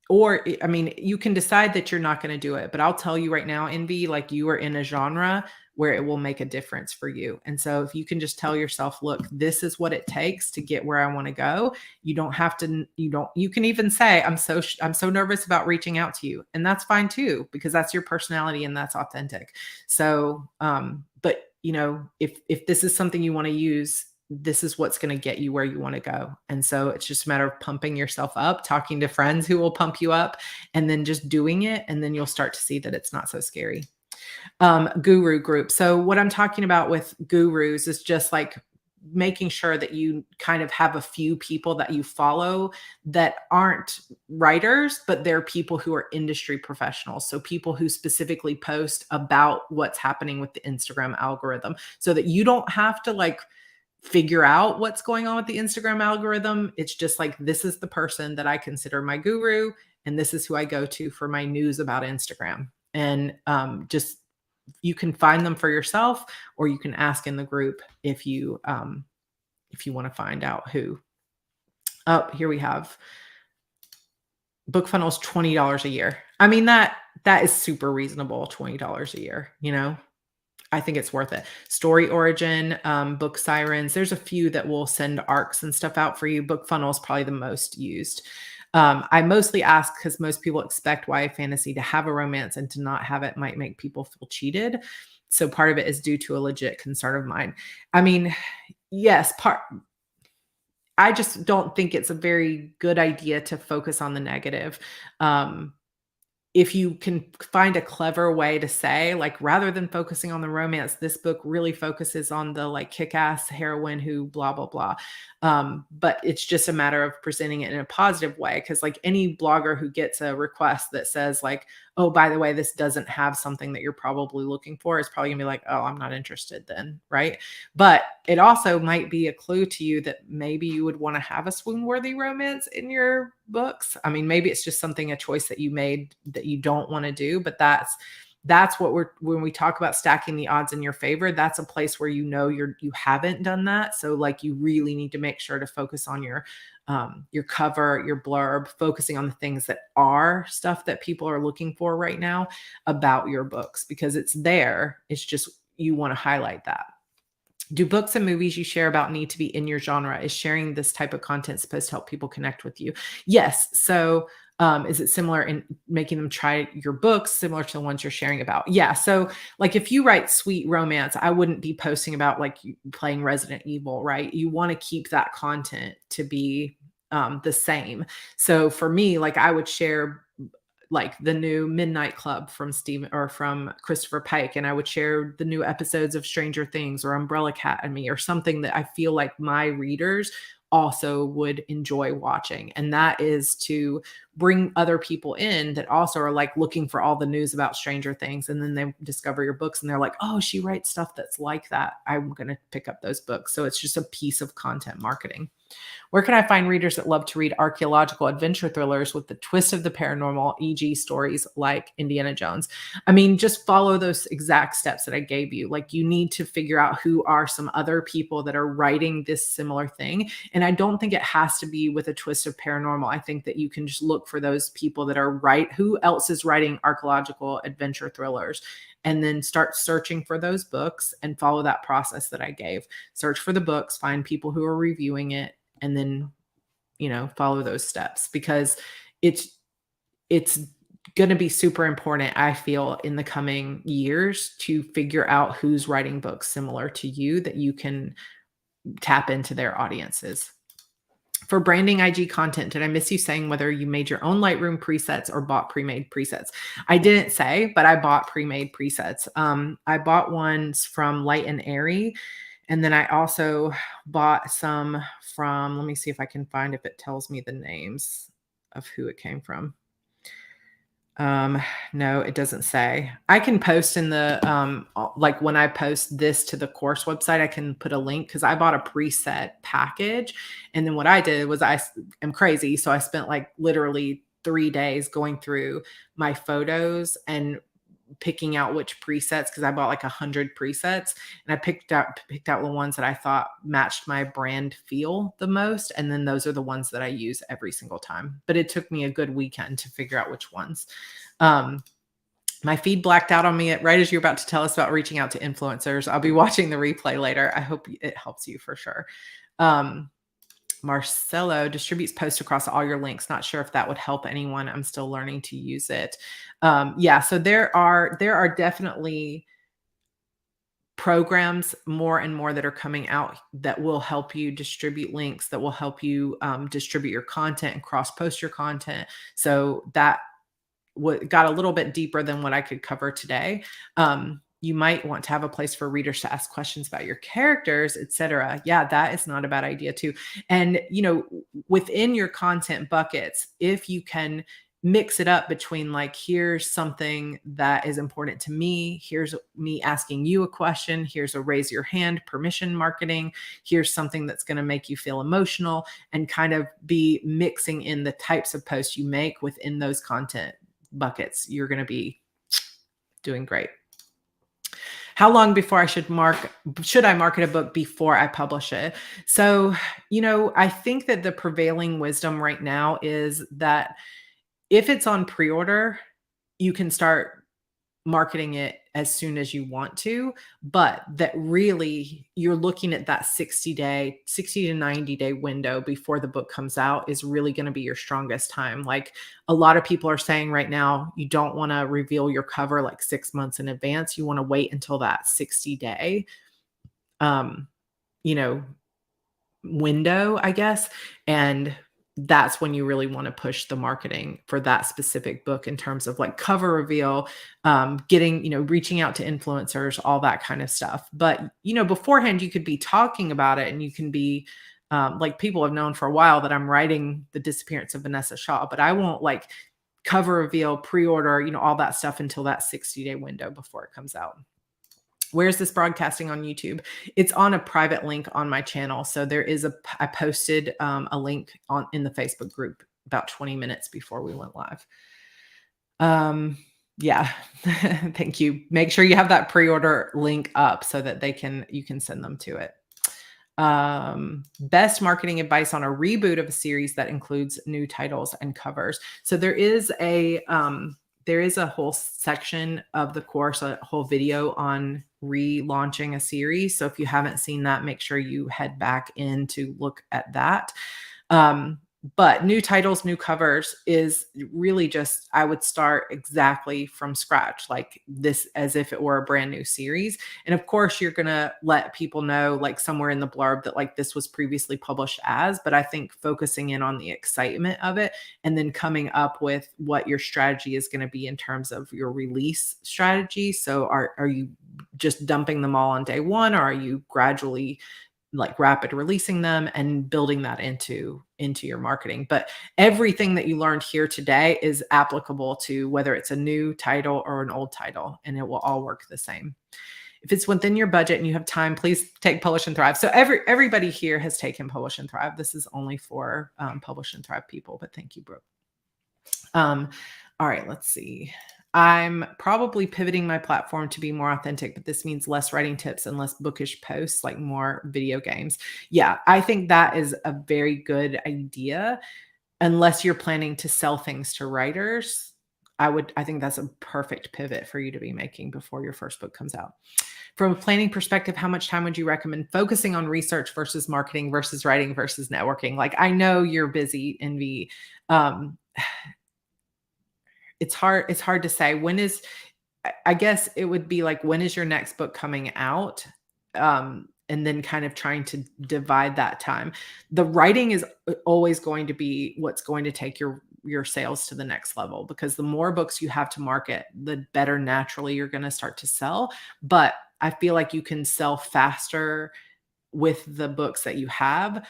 you can decide that you're not going to do it, but I'll tell you right now, Envy, like, you are in a genre where it will make a difference for you. And so if you can just tell yourself, look, this is what it takes to get where I want to go. You don't have to, you can even say, I'm so nervous about reaching out to you. And that's fine too, because that's your personality and that's authentic. So, but if this is something you want to use, this is what's going to get you where you want to go. And so it's just a matter of pumping yourself up, talking to friends who will pump you up, and then just doing it. And then you'll start to see that it's not so scary. Guru group. So what I'm talking about with gurus is just like making sure that you kind of have a few people that you follow that aren't writers, but they're people who are industry professionals. So people who specifically post about what's happening with the Instagram algorithm, so that you don't have to like figure out what's going on with the Instagram algorithm. It's just like, this is the person that I consider my guru, and this is who I go to for my news about Instagram. And just, you can find them for yourself, or you can ask in the group if you want to find out who. Oh, here we have BookFunnels, $20 a year. I mean, that is super reasonable, $20 a year, you know? I think it's worth it. Story Origin, Book Sirens. There's a few that will send arcs and stuff out for you. BookFunnels is probably the most used. I mostly ask because most people expect YA fantasy to have a romance, and to not have it might make people feel cheated. So part of it is due to a legit concern of mine. I mean, yes, I just don't think it's a very good idea to focus on the negative. If you can find a clever way to say, like, rather than focusing on the romance, this book really focuses on the like kick-ass heroine who blah, blah, blah. But it's just a matter of presenting it in a positive way. Cause like any blogger who gets a request that says like, oh, by the way, this doesn't have something that you're probably looking for, is probably gonna be like, oh, I'm not interested then. Right. But it also might be a clue to you that maybe you would want to have a swoon-worthy romance in your books. I mean, maybe it's just a choice that you made that you don't want to do, but that's what when we talk about stacking the odds in your favor, that's a place where you haven't done that. So like, you really need to make sure to focus on your cover, your blurb, focusing on the things that are stuff that people are looking for right now about your books, because it's there. It's just, you want to highlight that. Do books and movies you share about need to be in your genre? Is sharing this type of content supposed to help people connect with you? Yes. So is it similar in making them try your books, similar to the ones you're sharing about? Yeah. So like, if you write sweet romance, I wouldn't be posting about like playing Resident Evil, right? You want to keep that content to be the same. So for me, like, I would share like the new Midnight Club from Christopher Pike, and I would share the new episodes of Stranger Things or Umbrella Academy, or something that I feel like my readers also would enjoy watching. And that is to bring other people in that also are like looking for all the news about Stranger Things. And then they discover your books and they're like, oh, she writes stuff that's like that. I'm going to pick up those books. So it's just a piece of content marketing. Where can I find readers that love to read archaeological adventure thrillers with the twist of the paranormal, e.g. stories like Indiana Jones? I mean, just follow those exact steps that I gave you. Like, you need to figure out who are some other people that are writing this similar thing. And I don't think it has to be with a twist of paranormal. I think that you can just look for those people that are who else is writing archaeological adventure thrillers, and then start searching for those books and follow that process that I gave. Search for the books, find people who are reviewing it, and then, follow those steps, because it's going to be super important, I feel, in the coming years, to figure out who's writing books similar to you that you can tap into their audiences. For branding IG content, did I miss you saying whether you made your own Lightroom presets or bought pre-made presets? I didn't say, but I bought pre-made presets. I bought ones from Light and Airy. And then I also bought some from, let me see if I can find, if it tells me the names of who it came from. No, it doesn't say. I can post in the, like when I post this to the course website, I can put a link, because I bought a preset package. And then what I did was, I am crazy. So I spent like literally 3 days going through my photos and picking out which presets, because I bought like 100 presets, and I picked out the ones that I thought matched my brand feel the most. And then those are the ones that I use every single time. But it took me a good weekend to figure out which ones. My feed blacked out on me right as you're about to tell us about reaching out to influencers. I'll be watching the replay later. I hope it helps you for sure. Marcelo distributes posts across all your links. Not sure if that would help anyone. I'm still learning to use it. Yeah, so there are definitely programs more and more that are coming out that will help you distribute links, that will help you distribute your content and cross post your content. So that got a little bit deeper than what I could cover today. You might want to have a place for readers to ask questions about your characters, etc. Yeah, that is not a bad idea too. And within your content buckets, if you can mix it up between like, here's something that is important to me, here's me asking you a question, here's a raise your hand permission marketing, here's something that's going to make you feel emotional, and kind of be mixing in the types of posts you make within those content buckets, you're going to be doing great. How long before should I market a book before I publish it? So, I think that the prevailing wisdom right now is that if it's on pre-order, you can start marketing it as soon as you want to, but that really you're looking at that 60 to 90-day window before the book comes out is really going to be your strongest time. Like a lot of people are saying right now, you don't want to reveal your cover like 6 months in advance. You want to wait until that 60-day, window, I guess. And that's when you really want to push the marketing for that specific book in terms of like cover reveal, reaching out to influencers, all that kind of stuff. But, beforehand, you could be talking about it, and you can be like, people have known for a while that I'm writing The Disappearance of Vanessa Shaw, but I won't like cover reveal, pre-order, all that stuff until that 60-day window before it comes out. Where's this broadcasting on YouTube? It's on a private link on my channel. So there is I posted a link in the Facebook group about 20 minutes before we went live. Yeah, thank you. Make sure you have that pre-order link up so that you can send them to it. Best marketing advice on a reboot of a series that includes new titles and covers. So there is a whole section of the course, a whole video on relaunching a series. So if you haven't seen that, make sure you head back in to look at that. But new titles, new covers is really just, I would start exactly from scratch, like this, as if it were a brand new series. And of course, you're going to let people know, like somewhere in the blurb, that like this was previously published as, but I think focusing in on the excitement of it and then coming up with what your strategy is going to be in terms of your release strategy. So are you just dumping them all on day one, or are you gradually like rapid releasing them and building that into your marketing? But everything that you learned here today is applicable to whether it's a new title or an old title, and it will all work the same. If it's within your budget and you have time, please take Publish and Thrive. So everybody here has taken Publish and Thrive. This is only for Publish and Thrive people, but thank you, Brooke. All right, let's see. I'm probably pivoting my platform to be more authentic, but this means less writing tips and less bookish posts, like more video games. Yeah, I think that is a very good idea. Unless you're planning to sell things to writers, I think that's a perfect pivot for you to be making before your first book comes out. From a planning perspective, how much time would you recommend focusing on research versus marketing versus writing versus networking? Like, I know you're busy, Envy. It's hard to say. I guess it would be like, when is your next book coming out? And then kind of trying to divide that time. The writing is always going to be what's going to take your sales to the next level, because the more books you have to market, the better naturally you're going to start to sell. But I feel like you can sell faster with the books that you have.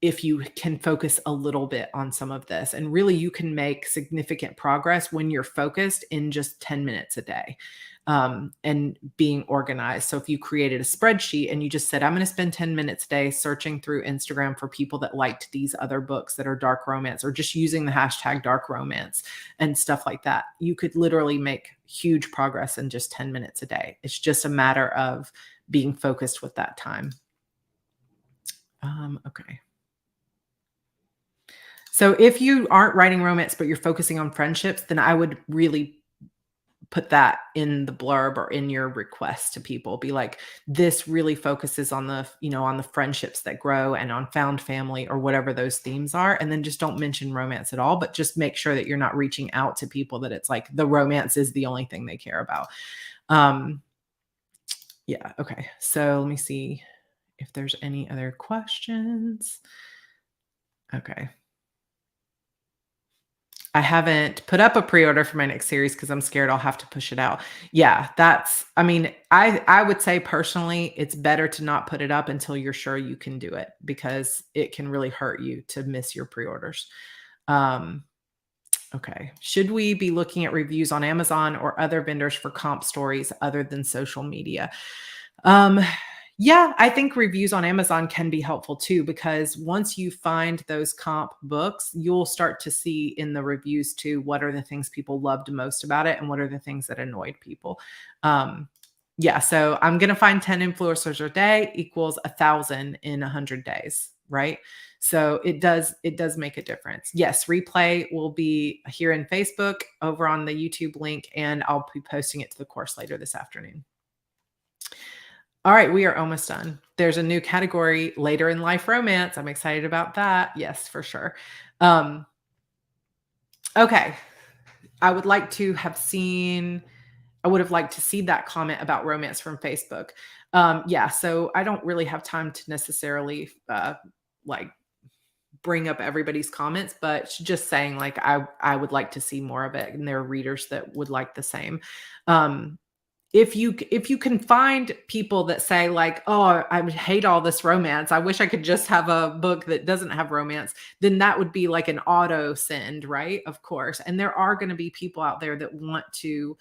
If you can focus a little bit on some of this, and really you can make significant progress when you're focused in just 10 minutes a day, and being organized. So if you created a spreadsheet and you just said, I'm going to spend 10 minutes a day searching through Instagram for people that liked these other books that are dark romance, or just using the hashtag dark romance and stuff like that, you could literally make huge progress in just 10 minutes a day. It's just a matter of being focused with that time. Okay. So if you aren't writing romance, but you're focusing on friendships, then I would really put that in the blurb or in your request to people. Be like, this really focuses on on the friendships that grow and on found family, or whatever those themes are. And then just don't mention romance at all, but just make sure that you're not reaching out to people that it's like the romance is the only thing they care about. Yeah, okay. So let me see if there's any other questions. Okay. I haven't put up a pre-order for my next series because I'm scared I'll have to push it out. Yeah, that's I mean, I would say personally, it's better to not put it up until you're sure you can do it because it can really hurt you to miss your pre-orders. Um, okay. Should we be looking at reviews on Amazon or other vendors for comp stories other than social media? Um, yeah, I think reviews on Amazon can be helpful too, because once you find those comp books, you'll start to see in the reviews too what are the things people loved most about it and what are the things that annoyed people. Um, yeah, so I'm gonna find 10 influencers a day equals 1,000 in 100 days, right? So it does make a difference. Yes, replay will be here in Facebook over on the YouTube link, and I'll be posting it to the course later this afternoon. All right, we are almost done. There's a new category, later in life romance. I'm excited about that. Yes, for sure. Um, okay. I would like to have seen, I would have liked to see that comment about romance from Facebook. Yeah, so I don't really have time to necessarily like bring up everybody's comments, but just saying like I would like to see more of it, and there are readers that would like the same. Um, if you can find people that say like, oh, I hate all this romance, I wish I could just have a book that doesn't have romance, then that would be like an auto send, right? Of course. And there are going to be people out there that want to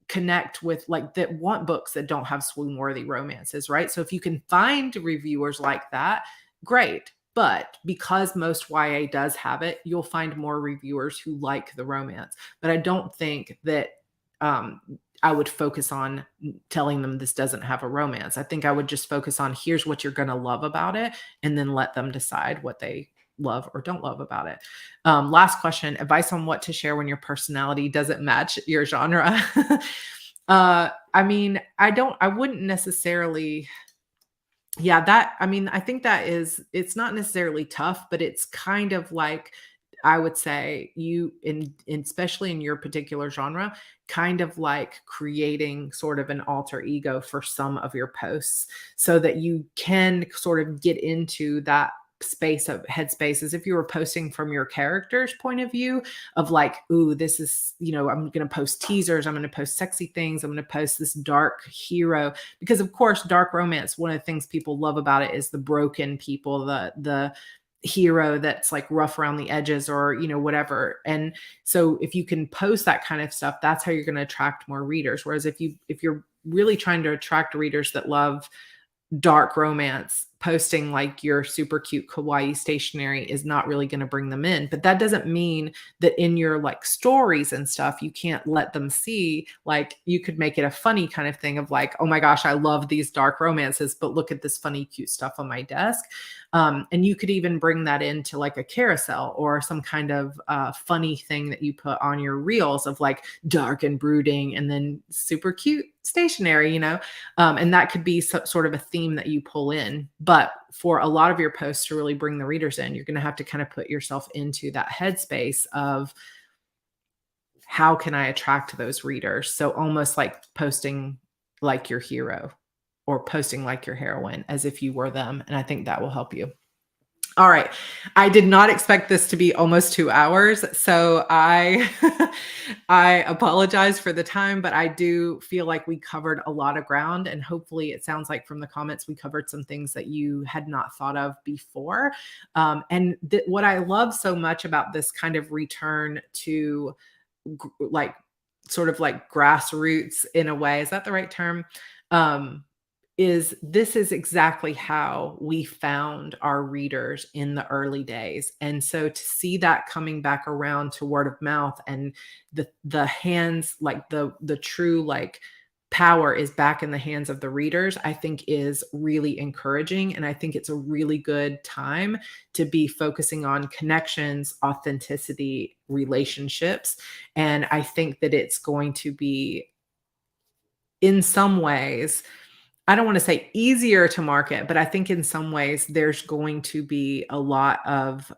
connect with, like, that want books that don't have swoon worthy romances, right? So if you can find reviewers like that, great. But because most YA does have it, you'll find more reviewers who like the romance. But I don't think that um, I would focus on telling them this doesn't have a romance. I think I would just focus on here's what you're going to love about it, and then let them decide what they love or don't love about it. Last question, advice on what to share when your personality doesn't match your genre. I mean, I wouldn't necessarily, yeah, I mean, I think it's not necessarily tough, but it's kind of like, I would say especially in your particular genre, kind of like creating sort of an alter ego for some of your posts so that you can sort of get into that space of headspace as if you were posting from your character's point of view of like, ooh, this is, I'm going to post teasers, I'm going to post sexy things, I'm going to post this dark hero, because of course dark romance, one of the things people love about it is the broken people, the hero that's like rough around the edges or whatever. And so if you can post that kind of stuff, that's how you're going to attract more readers. Whereas if you're really trying to attract readers that love dark romance, posting like your super cute kawaii stationery is not really going to bring them in. But that doesn't mean that in your like stories and stuff, you can't let them see, like you could make it a funny kind of thing of like, oh my gosh, I love these dark romances, but look at this funny, cute stuff on my desk. And you could even bring that into like a carousel or some kind of funny thing that you put on your reels of like dark and brooding and then super cute stationery, and that could be sort of a theme that you pull in. But for a lot of your posts to really bring the readers in, you're going to have to kind of put yourself into that headspace of how can I attract those readers? So almost like posting like your hero or posting like your heroine as if you were them. And I think that will help you. All right. I did not expect this to be almost 2 hours, so I I apologize for the time, but I do feel like we covered a lot of ground, and hopefully it sounds like from the comments we covered some things that you had not thought of before. And what I love so much about this kind of return to like sort of like grassroots in a way, is that the right term? Um, is this is exactly how we found our readers in the early days. And so to see that coming back around to word of mouth and the hands, like the true like power is back in the hands of the readers, I think is really encouraging. And I think it's a really good time to be focusing on connections, authenticity, relationships. And I think that it's going to be, in some ways, I don't want to say easier to market, but I think in some ways there's going to be a lot of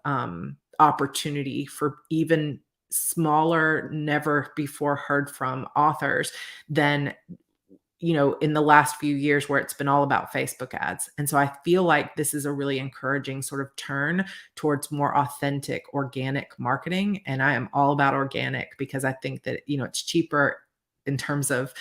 opportunity for even smaller, never before heard from authors than in the last few years where it's been all about Facebook ads. And so I feel like this is a really encouraging sort of turn towards more authentic organic marketing. And I am all about organic because I think that, it's cheaper in terms of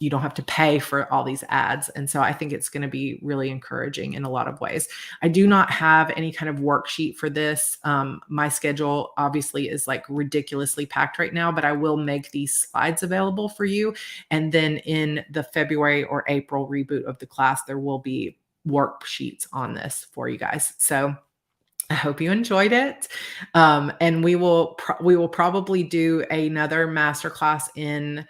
you don't have to pay for all these ads. And so I think it's going to be really encouraging in a lot of ways. I do not have any kind of worksheet for this. My schedule obviously is like ridiculously packed right now, but I will make these slides available for you. And then in the February or April reboot of the class, there will be worksheets on this for you guys. So I hope you enjoyed it. And we will probably do another masterclass in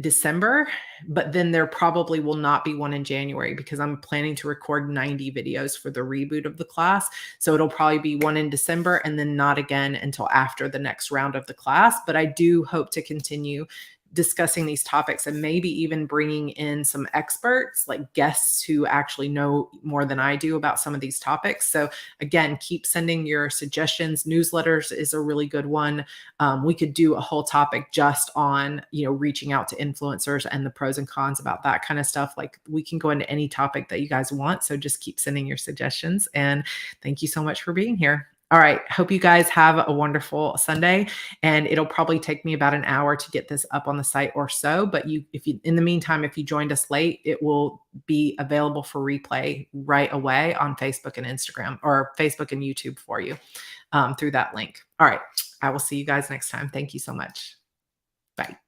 December, but then there probably will not be one in January because I'm planning to record 90 videos for the reboot of the class. So it'll probably be one in December and then not again until after the next round of the class. But I do hope to continue discussing these topics and maybe even bringing in some experts like guests who actually know more than I do about some of these topics. So again, keep sending your suggestions. Newsletters is a really good one. We could do a whole topic just on, reaching out to influencers and the pros and cons about that kind of stuff. Like we can go into any topic that you guys want. So just keep sending your suggestions. And thank you so much for being here. All right. Hope you guys have a wonderful Sunday. And it'll probably take me about an hour to get this up on the site or so. But in the meantime, if you joined us late, it will be available for replay right away on Facebook and Instagram, or Facebook and YouTube for you through that link. All right. I will see you guys next time. Thank you so much. Bye.